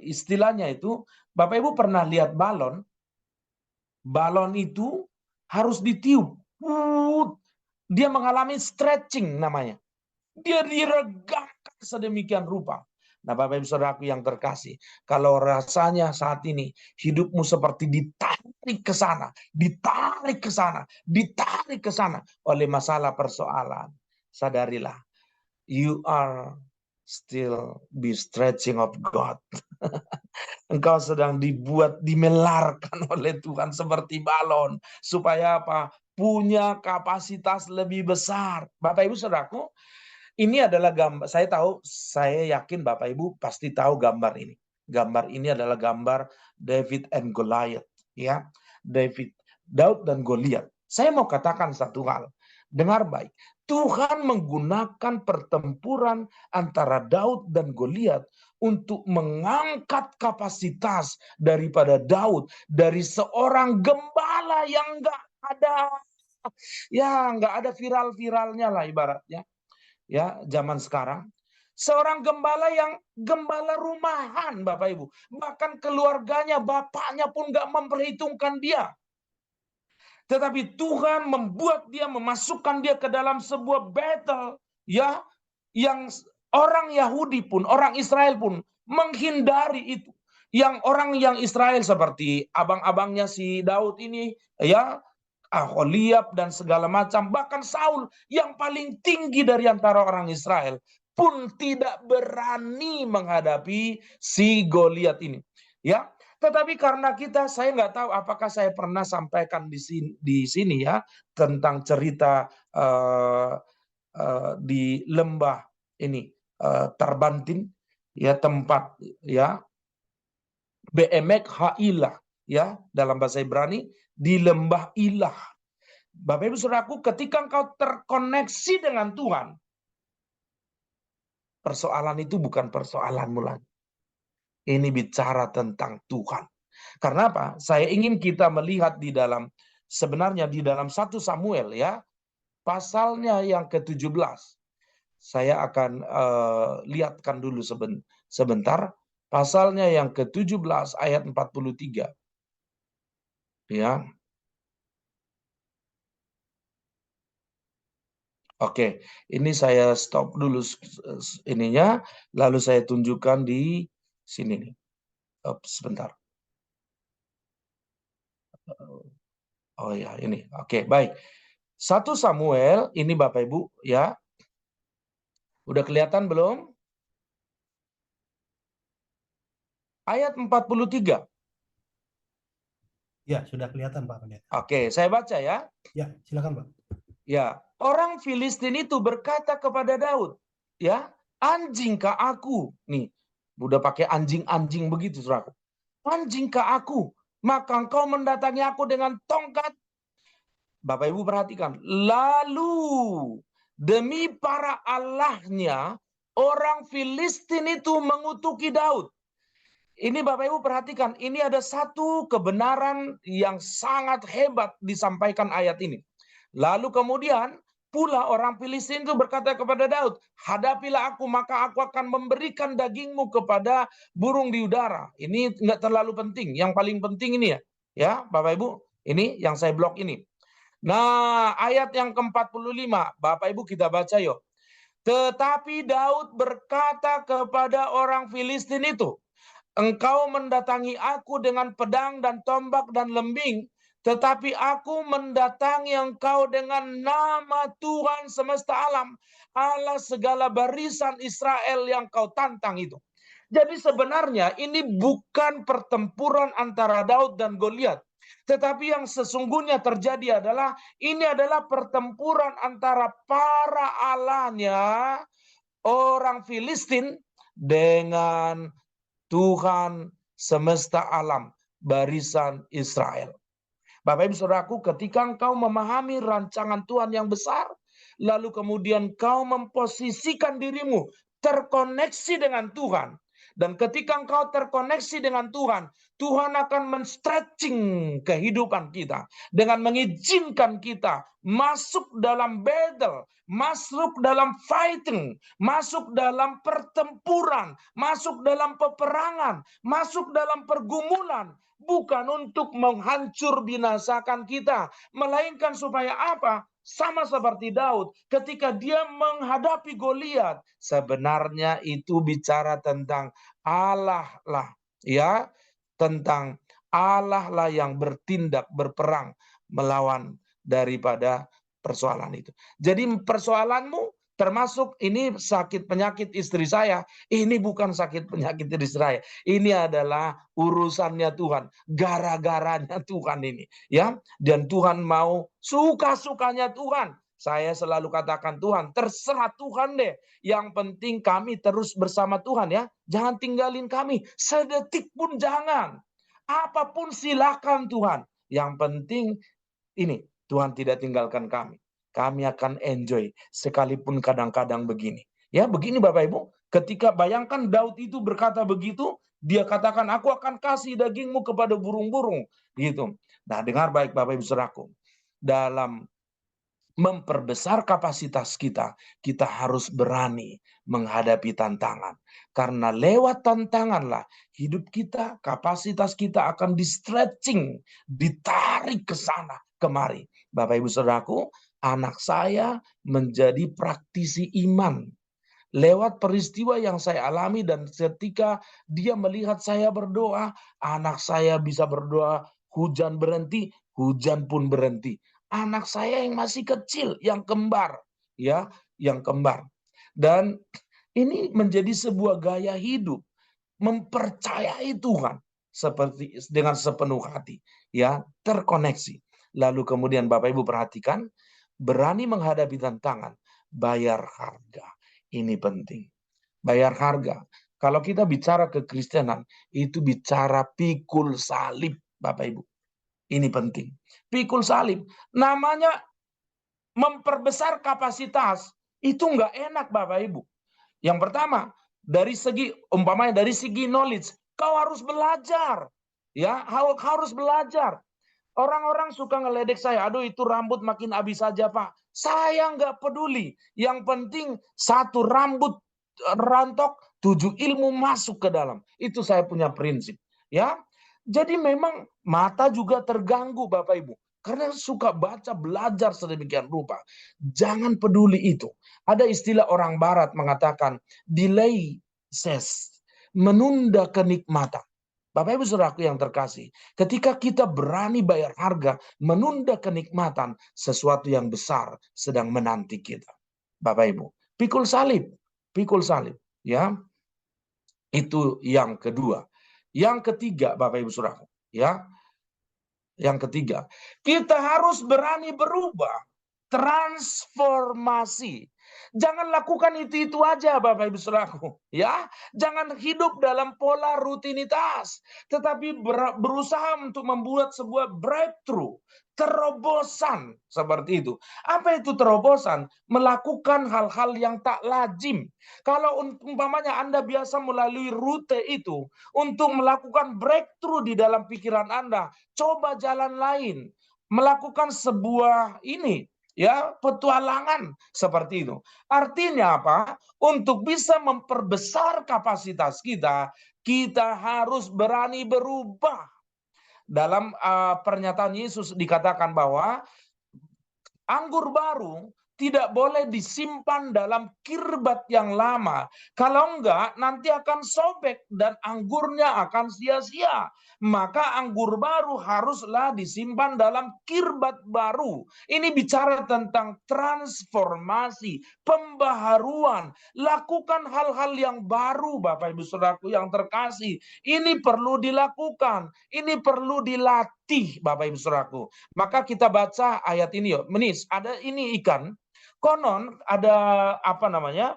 istilahnya itu, Bapak Ibu pernah lihat balon? Balon itu harus ditiup. Dia mengalami stretching namanya. Dia diregangkan sedemikian rupa. Nah, Bapak Ibu Saudaraku yang terkasih, kalau rasanya saat ini hidupmu seperti ditarik ke sana, ditarik ke sana, ditarik ke sana oleh masalah persoalan, sadarilah, you are still be stretching of God. Engkau sedang dimelarkan oleh Tuhan seperti balon. Supaya apa? Punya kapasitas lebih besar. Bapak Ibu Saudaraku, Ini adalah gambar, saya yakin Bapak Ibu pasti tahu gambar ini. Gambar ini adalah gambar David and Goliath, ya. Daud dan Goliat. Saya mau katakan satu hal. Dengar baik. Tuhan menggunakan pertempuran antara Daud dan Goliat untuk mengangkat kapasitas daripada Daud dari seorang gembala yang nggak ada viral-viralnya lah ibaratnya, ya, zaman sekarang. Seorang gembala rumahan, Bapak Ibu. Bahkan keluarganya, bapaknya pun nggak memperhitungkan dia. Tetapi Tuhan membuat dia, memasukkan dia ke dalam sebuah battle, ya, yang orang Yahudi pun, orang Israel pun menghindari itu. Yang orang yang Israel seperti abang-abangnya si Daud ini, ya, Aholiab dan segala macam, bahkan Saul yang paling tinggi dari antara orang Israel pun tidak berani menghadapi si Goliat ini, ya. Tetapi karena saya nggak tahu apakah saya pernah sampaikan di sini ya tentang cerita di lembah ini, Tarbantin, ya, tempat, ya, Be'emek Ha'ilah, ya, dalam bahasa Ibrani, di lembah Ilah. Bapak Ibu Saudaraku, ketika engkau terkoneksi dengan Tuhan, persoalan itu bukan persoalanmu lagi. Ini bicara tentang Tuhan. Karena apa? Saya ingin kita melihat sebenarnya di dalam 1 Samuel, ya, pasalnya yang ke-17. Saya akan lihatkan dulu sebentar. Pasalnya yang ke-17 ayat 43. Ya. Oke, ini saya stop dulu ininya, lalu saya tunjukkan di sini nih. Sebentar. Oh ya, ini. Oke, baik. 1 Samuel, ini Bapak Ibu, ya. Udah kelihatan belum? Ayat 43. Ya, sudah kelihatan Pak Pendeta. Oke, saya baca ya. Ya, silakan Pak. Ya, orang Filistin itu berkata kepada Daud, ya, anjingkah aku? Nih, udah pakai anjing-anjing begitu, saudaraku. Anjingkah aku? Maka engkau mendatangi aku dengan tongkat. Bapak Ibu perhatikan. Lalu demi para allahnya, orang Filistin itu mengutuki Daud. Ini Bapak Ibu perhatikan, ini ada satu kebenaran yang sangat hebat disampaikan ayat ini. Lalu kemudian pula orang Filistin itu berkata kepada Daud, hadapilah aku maka aku akan memberikan dagingmu kepada burung di udara. Ini enggak terlalu penting, yang paling penting ini ya. Ya Bapak Ibu, ini yang saya blok ini. Nah ayat yang ke-45, Bapak Ibu kita baca yuk. Tetapi Daud berkata kepada orang Filistin itu, engkau mendatangi aku dengan pedang dan tombak dan lembing, tetapi aku mendatangi engkau dengan nama Tuhan semesta alam, Allah segala barisan Israel yang kau tantang itu. Jadi sebenarnya ini bukan pertempuran antara Daud dan Goliat. Tetapi yang sesungguhnya terjadi adalah, ini adalah pertempuran antara para allahnya orang Filistin dengan Tuhan semesta alam, barisan Israel. Bapak Ibu Saudaraku, ketika engkau memahami rancangan Tuhan yang besar, lalu kemudian kau memposisikan dirimu terkoneksi dengan Tuhan, dan ketika engkau terkoneksi dengan Tuhan, Tuhan akan men-stretching kehidupan kita dengan mengizinkan kita masuk dalam battle, masuk dalam fighting, masuk dalam pertempuran, masuk dalam peperangan, masuk dalam pergumulan, bukan untuk menghancur binasakan kita, melainkan supaya apa? Sama seperti Daud ketika dia menghadapi Goliat, sebenarnya itu bicara tentang Allah lah, ya, tentang Allah lah yang bertindak, berperang melawan daripada persoalan itu. Jadi persoalanmu termasuk ini sakit penyakit istri saya, ini bukan sakit penyakit istri saya. Ini adalah urusannya Tuhan, gara-garanya Tuhan ini, ya. Dan Tuhan mau suka-sukanya Tuhan Saya selalu katakan, Tuhan, terserah Tuhan deh. Yang penting kami terus bersama Tuhan ya. Jangan tinggalin kami. Sedetik pun jangan. Apapun silakan Tuhan. Yang penting ini, Tuhan tidak tinggalkan kami. Kami akan enjoy sekalipun kadang-kadang begini. Ya, begini Bapak Ibu. Ketika bayangkan Daud itu berkata begitu, dia katakan, aku akan kasih dagingmu kepada burung-burung. Gitu. Nah, dengar baik Bapak Ibu Saudaraku. Dalam memperbesar kapasitas kita, kita harus berani menghadapi tantangan. Karena lewat tantanganlah hidup kita, kapasitas kita akan di-stretching, ditarik ke sana, kemari. Bapak Ibu Saudaraku, anak saya menjadi praktisi iman. Lewat peristiwa yang saya alami dan ketika dia melihat saya berdoa, anak saya bisa berdoa, hujan berhenti, hujan pun berhenti. Anak saya yang masih kecil, yang kembar, ya, yang kembar. Dan ini menjadi sebuah gaya hidup, mempercayai Tuhan seperti dengan sepenuh hati, ya, terkoneksi. Lalu kemudian Bapak Ibu perhatikan, berani menghadapi tantangan, bayar harga. Ini penting. Bayar harga. Kalau kita bicara kekristenan, itu bicara pikul salib, Bapak Ibu. Ini penting. Pikul salib. Namanya memperbesar kapasitas. Itu nggak enak, Bapak Ibu. Yang pertama, dari segi, umpamanya dari segi knowledge, kau harus belajar. Ya, harus belajar. Orang-orang suka ngeledek saya, aduh itu rambut makin habis saja Pak. Saya nggak peduli. Yang penting satu rambut rontok, 7 ilmu masuk ke dalam. Itu saya punya prinsip. Ya, jadi memang mata juga terganggu Bapak Ibu. Karena suka baca, belajar sedemikian rupa. Jangan peduli itu. Ada istilah orang barat mengatakan, delay says, menunda kenikmatan. Bapak Ibu Saudaraku yang terkasih, ketika kita berani bayar harga, menunda kenikmatan, sesuatu yang besar sedang menanti kita. Bapak Ibu, pikul salib, ya. Itu yang kedua. Yang ketiga, Bapak Ibu Saudaraku, ya. Yang ketiga, kita harus berani berubah, transformasi. Jangan lakukan itu aja Bapak Ibu Saudaraku, ya. Jangan hidup dalam pola rutinitas, tetapi berusaha untuk membuat sebuah breakthrough, terobosan seperti itu. Apa itu terobosan? Melakukan hal-hal yang tak lazim. Kalau umpamanya Anda biasa melalui rute itu untuk melakukan breakthrough di dalam pikiran Anda, coba jalan lain. Melakukan sebuah ini, ya, petualangan seperti itu. Artinya apa? Untuk bisa memperbesar kapasitas kita, kita harus berani berubah. Dalam pernyataan Yesus dikatakan bahwa anggur baru tidak boleh disimpan dalam kirbat yang lama. Kalau enggak, nanti akan sobek dan anggurnya akan sia-sia. Maka anggur baru haruslah disimpan dalam kirbat baru. Ini bicara tentang transformasi, pembaharuan. Lakukan hal-hal yang baru, Bapak Ibu Saudaraku yang terkasih. Ini perlu dilakukan. Ini perlu dilatih, Bapak Ibu Saudaraku. Maka kita baca ayat ini yuk. Menis, ada ini ikan. Konon ada apa namanya?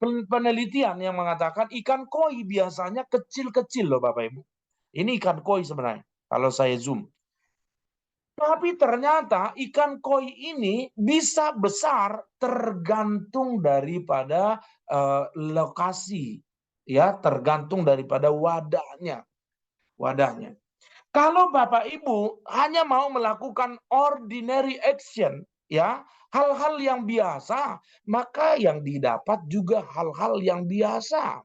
Penelitian yang mengatakan ikan koi biasanya kecil-kecil loh Bapak Ibu. Ini ikan koi sebenarnya kalau saya zoom. Tapi ternyata ikan koi ini bisa besar tergantung daripada lokasi, ya, tergantung daripada wadahnya. Kalau Bapak Ibu hanya mau melakukan ordinary action, ya, hal-hal yang biasa, maka yang didapat juga hal-hal yang biasa.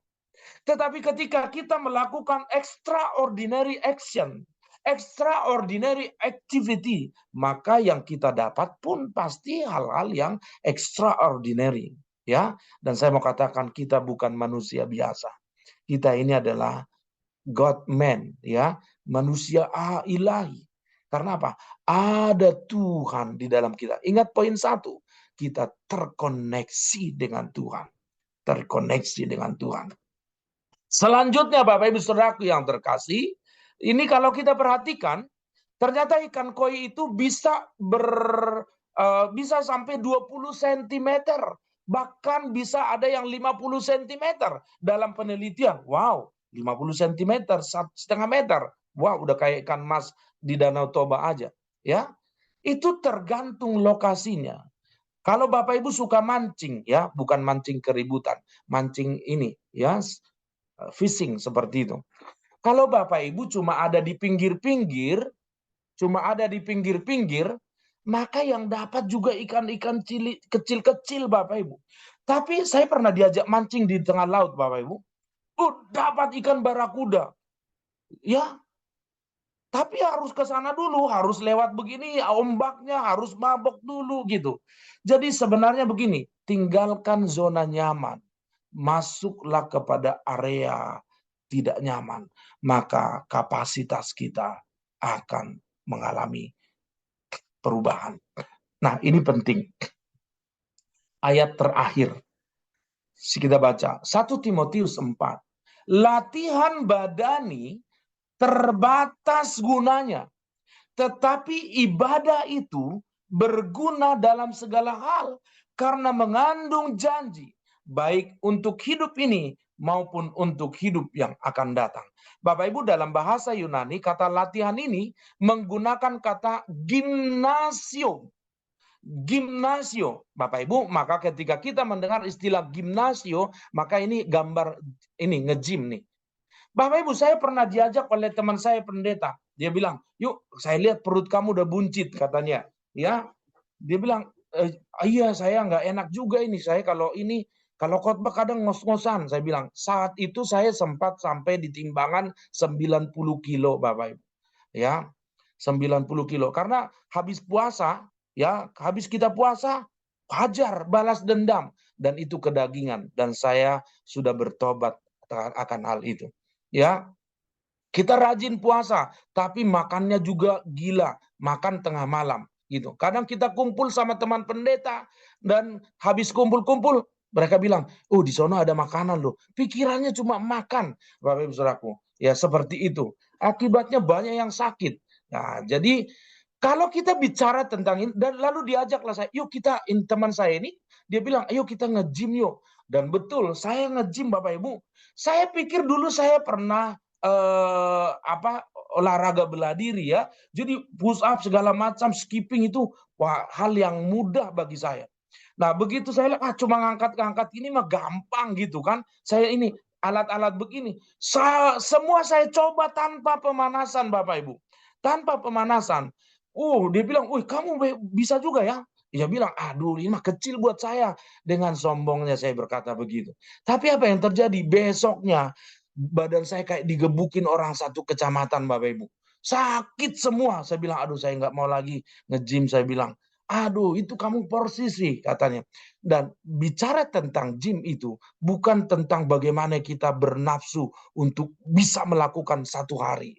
Tetapi ketika kita melakukan extraordinary action, extraordinary activity, maka yang kita dapat pun pasti hal-hal yang extraordinary, ya. Dan saya mau katakan kita bukan manusia biasa. Kita ini adalah God man, ya, manusia ilahi. Karena apa? Ada Tuhan di dalam kita. Ingat poin 1, kita terkoneksi dengan Tuhan. Terkoneksi dengan Tuhan. Selanjutnya Bapak Ibu Saudaraku yang terkasih, ini kalau kita perhatikan, ternyata ikan koi itu bisa bisa sampai 20 cm. Bahkan bisa ada yang 50 cm dalam penelitian. Wow, 50 cm, 1,5 meter. Wow, udah kayak ikan mas di Danau Toba aja. Ya, itu tergantung lokasinya. Kalau Bapak Ibu suka mancing, ya, bukan mancing keributan, mancing ini, ya, fishing seperti itu. Kalau Bapak Ibu cuma ada di pinggir-pinggir, maka yang dapat juga ikan-ikan kecil-kecil Bapak Ibu. Tapi saya pernah diajak mancing di tengah laut Bapak Ibu. Dapat ikan barakuda. Ya, tapi harus ke sana dulu, harus lewat begini, ombaknya harus mabok dulu gitu. Jadi sebenarnya begini, tinggalkan zona nyaman. Masuklah kepada area tidak nyaman, maka kapasitas kita akan mengalami perubahan. Nah, ini penting. Ayat terakhir kita baca 1 Timotius 4. Latihan badani terbatas gunanya, tetapi ibadah itu berguna dalam segala hal karena mengandung janji, baik untuk hidup ini maupun untuk hidup yang akan datang. Bapak Ibu, dalam bahasa Yunani, kata latihan ini menggunakan kata gimnasio. Gimnasio, Bapak Ibu, maka ketika kita mendengar istilah gimnasio, maka ini gambar ini nge-gym nih. Bapak Ibu, saya pernah diajak oleh teman saya pendeta. Dia bilang, yuk saya lihat perut kamu udah buncit katanya. Ya, dia bilang, iya saya nggak enak juga ini. Saya kalau khotbah kadang ngos-ngosan. Saya bilang, saat itu saya sempat sampai di timbangan 90 kilo Bapak Ibu. Ya, 90 kilo. Karena habis puasa, ya habis kita puasa, hajar balas dendam. Dan itu kedagingan. Dan saya sudah bertobat akan hal itu. Ya, kita rajin puasa, tapi makannya juga gila, makan tengah malam gitu. Kadang kita kumpul sama teman pendeta dan habis kumpul-kumpul mereka bilang, "Oh, di sana ada makanan loh." Pikirannya cuma makan, Bapak Ibu Saudaraku. Ya, seperti itu. Akibatnya banyak yang sakit. Nah, jadi kalau kita bicara tentang ini dan lalu diajaklah saya, "Yuk kita teman saya ini," dia bilang, "Ayo kita nge-gym yuk." Dan betul, saya nge-gym Bapak Ibu. Saya pikir dulu saya pernah olahraga bela diri ya. Jadi push up segala macam, skipping itu hal yang mudah bagi saya. Nah, begitu saya lihat cuma ngangkat-ngangkat ini mah gampang gitu kan. Saya ini alat-alat begini. Semua saya coba tanpa pemanasan Bapak Ibu. Tanpa pemanasan. Dia bilang, "Wih, kamu bisa juga ya?" Dia bilang, "Aduh, ini mah kecil buat saya." Dengan sombongnya saya berkata begitu. Tapi apa yang terjadi? Besoknya badan saya kayak digebukin orang satu kecamatan Bapak Ibu. Sakit semua. Saya bilang, "Aduh, saya nggak mau lagi nge-gym." Saya bilang, "Aduh, itu kamu posisi," katanya. Dan bicara tentang gym itu bukan tentang bagaimana kita bernafsu untuk bisa melakukan satu hari.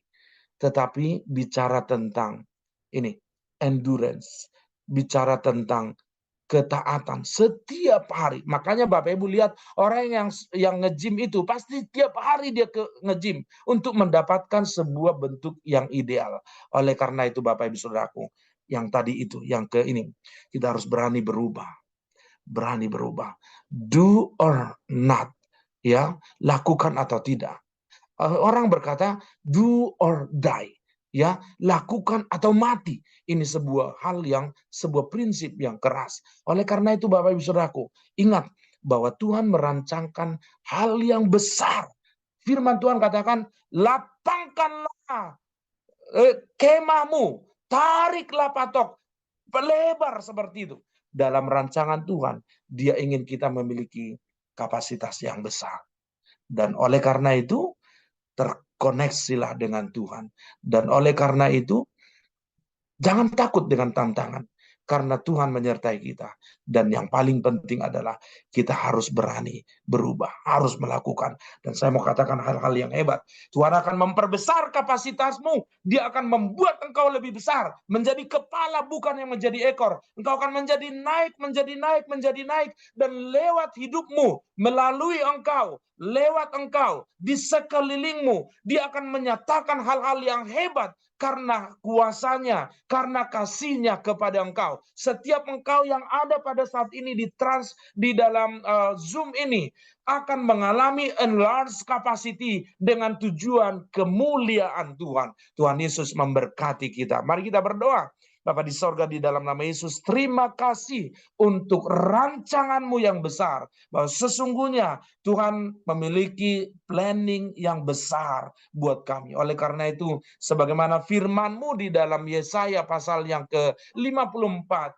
Tetapi bicara tentang ini, endurance. Bicara tentang ketaatan setiap hari. Makanya Bapak Ibu lihat orang yang nge-gym itu pasti tiap hari dia nge-gym untuk mendapatkan sebuah bentuk yang ideal. Oleh karena itu Bapak Ibu Saudaraku, yang tadi itu, yang ke ini, kita harus berani berubah. Berani berubah. Do or not. Ya, lakukan atau tidak. Orang berkata do or die. Ya, lakukan atau mati. Ini sebuah prinsip yang keras. Oleh karena itu Bapak Ibu Saudaraku, ingat bahwa Tuhan merancangkan hal yang besar. Firman Tuhan katakan, lapangkanlah kemahmu, tariklah patok, lebar seperti itu. Dalam rancangan Tuhan, Dia ingin kita memiliki kapasitas yang besar. Dan oleh karena itu, terkoneksilah dengan Tuhan. Dan oleh karena itu, jangan takut dengan tantangan. Karena Tuhan menyertai kita. Dan yang paling penting adalah kita harus berani berubah. Harus melakukan. Dan saya mau katakan hal-hal yang hebat. Tuhan akan memperbesar kapasitasmu. Dia akan membuat engkau lebih besar. Menjadi kepala bukan yang menjadi ekor. Engkau akan menjadi naik, menjadi naik, menjadi naik. Dan lewat hidupmu, melalui engkau, lewat engkau, di sekelilingmu, Dia akan menyatakan hal-hal yang hebat karena kuasanya, karena kasihnya kepada engkau. Setiap engkau yang ada pada saat ini di dalam Zoom ini akan mengalami enlarged capacity dengan tujuan kemuliaan Tuhan. Tuhan Yesus memberkati kita. Mari kita berdoa. Bapa di sorga, di dalam nama Yesus, terima kasih untuk rancangan-Mu yang besar. Bahwa sesungguhnya Tuhan memiliki planning yang besar buat kami. Oleh karena itu, sebagaimana firman-Mu di dalam Yesaya pasal yang ke-54,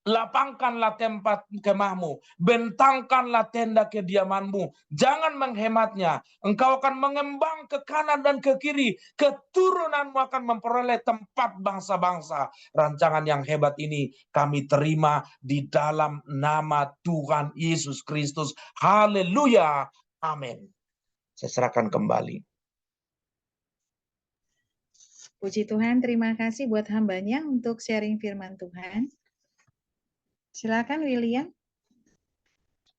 lapangkanlah tempat kemahmu, bentangkanlah tenda kediamanmu, jangan menghematnya. Engkau akan mengembang ke kanan dan ke kiri, keturunanmu akan memperoleh tempat bangsa-bangsa. Rancangan yang hebat ini kami terima di dalam nama Tuhan Yesus Kristus. Haleluya, amin. Saya serahkan kembali. Puji Tuhan, terima kasih buat hambanya untuk sharing firman Tuhan. Silakan William.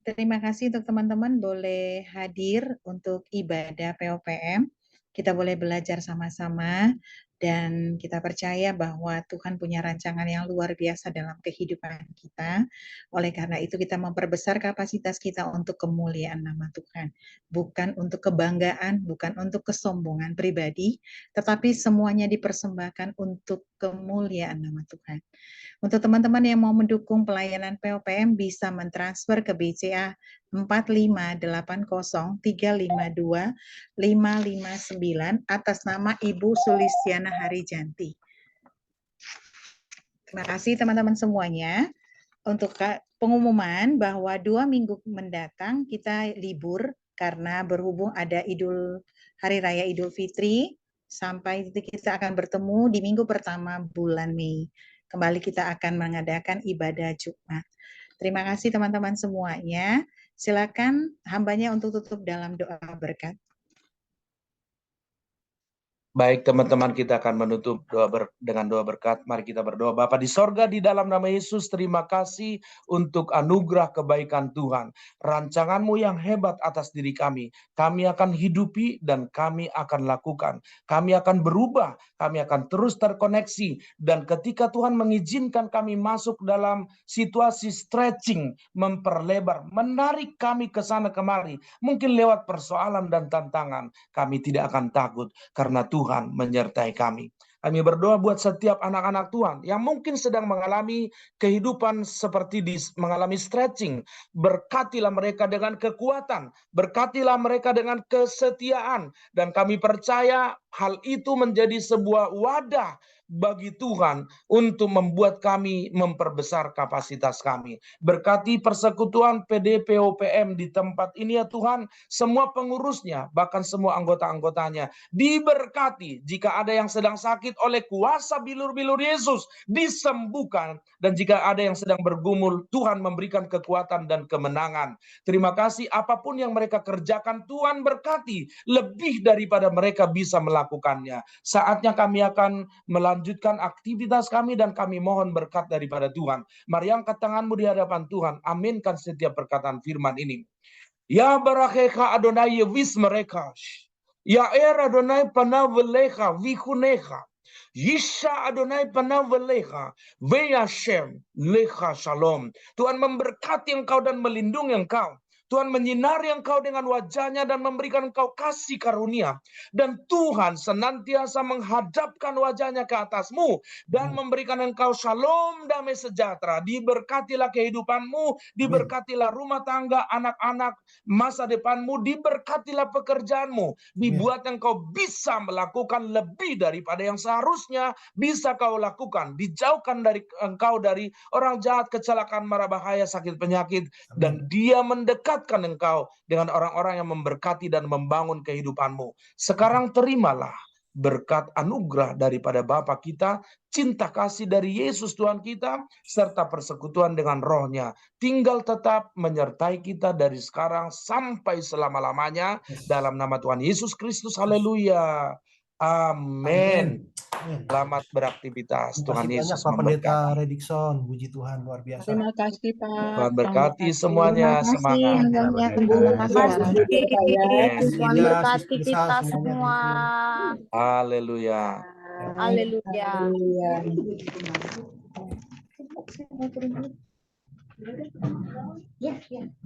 Terima kasih untuk teman-teman boleh hadir untuk ibadah POPM. Kita boleh belajar sama-sama dan kita percaya bahwa Tuhan punya rancangan yang luar biasa dalam kehidupan kita. Oleh karena itu kita memperbesar kapasitas kita untuk kemuliaan nama Tuhan. Bukan untuk kebanggaan, bukan untuk kesombongan pribadi, tetapi semuanya dipersembahkan untuk kemuliaan nama Tuhan. Untuk teman-teman yang mau mendukung pelayanan POPM bisa mentransfer ke BCA 45803525559 atas nama Ibu Sulistiana Harijanti. Terima kasih teman-teman semuanya. Untuk pengumuman bahwa 2 minggu mendatang kita libur karena berhubung ada Hari Raya Idul Fitri, sampai kita akan bertemu di minggu pertama bulan Mei. Kembali kita akan mengadakan ibadah Jumat. Terima kasih teman-teman semuanya. Silakan hambanya untuk tutup dalam doa berkat. Baik teman-teman, kita akan menutup dengan doa berkat. Mari kita berdoa. Bapa di sorga, di dalam nama Yesus, terima kasih untuk anugerah kebaikan Tuhan. Rancangan-Mu yang hebat atas diri kami akan hidupi dan kami akan lakukan. Kami akan berubah, kami akan terus terkoneksi. Dan ketika Tuhan mengizinkan kami masuk dalam situasi stretching, memperlebar, menarik kami ke sana kemari, mungkin lewat persoalan dan tantangan, kami tidak akan takut karena Tuhan menyertai kami. Kami berdoa buat setiap anak-anak Tuhan yang mungkin sedang mengalami kehidupan seperti mengalami stretching. Berkatilah mereka dengan kekuatan, berkatilah mereka dengan kesetiaan, dan kami percaya hal itu menjadi sebuah wadah bagi Tuhan untuk membuat kami memperbesar kapasitas kami. Berkati persekutuan PDPOPM di tempat ini ya Tuhan, semua pengurusnya, bahkan semua anggota-anggotanya diberkati. Jika ada yang sedang sakit, oleh kuasa bilur-bilur Yesus disembuhkan, dan jika ada yang sedang bergumul, Tuhan memberikan kekuatan dan kemenangan. Terima kasih, apapun yang mereka kerjakan, Tuhan berkati lebih daripada mereka bisa melakukannya. Saatnya kami akan melanjutkan aktivitas kami dan kami mohon berkat daripada Tuhan. Mari angkat tanganmu di hadapan Tuhan. Aminkan setiap perkataan firman ini. Ya barakecha Adonai yevis mereka. Ya era Adonai panavelecha vikunecha. Yisha Adonai panavelecha veyashem lecha shalom. Tuhan memberkati engkau dan melindungi engkau. Tuhan menyinari engkau dengan wajahnya dan memberikan engkau kasih karunia. Dan Tuhan senantiasa menghadapkan wajahnya ke atasmu dan memberikan engkau shalom, damai sejahtera. Diberkatilah kehidupanmu, diberkatilah rumah tangga, anak-anak, masa depanmu, diberkatilah pekerjaanmu. Dibuat engkau bisa melakukan lebih daripada yang seharusnya bisa kau lakukan. Dijauhkan dari engkau dari orang jahat, kecelakaan, mara bahaya, sakit penyakit. Dan dia mendekat engkau dengan orang-orang yang memberkati dan membangun kehidupanmu. Sekarang terimalah berkat anugerah daripada Bapa kita, cinta kasih dari Yesus Tuhan kita, serta persekutuan dengan Roh-Nya tinggal tetap menyertai kita dari sekarang sampai selama-lamanya. Dalam nama Tuhan Yesus Kristus, haleluya. Amin. Selamat beraktivitas. Tuhan Yesus Pak Pendeta memberkati. Redikson, puji Tuhan luar biasa. Terima kasih Pak. Tuhan berkati semuanya. Semangat. Terima kasih. Tuhan berkati kita semua. Haleluya. Haleluya. Haleluya.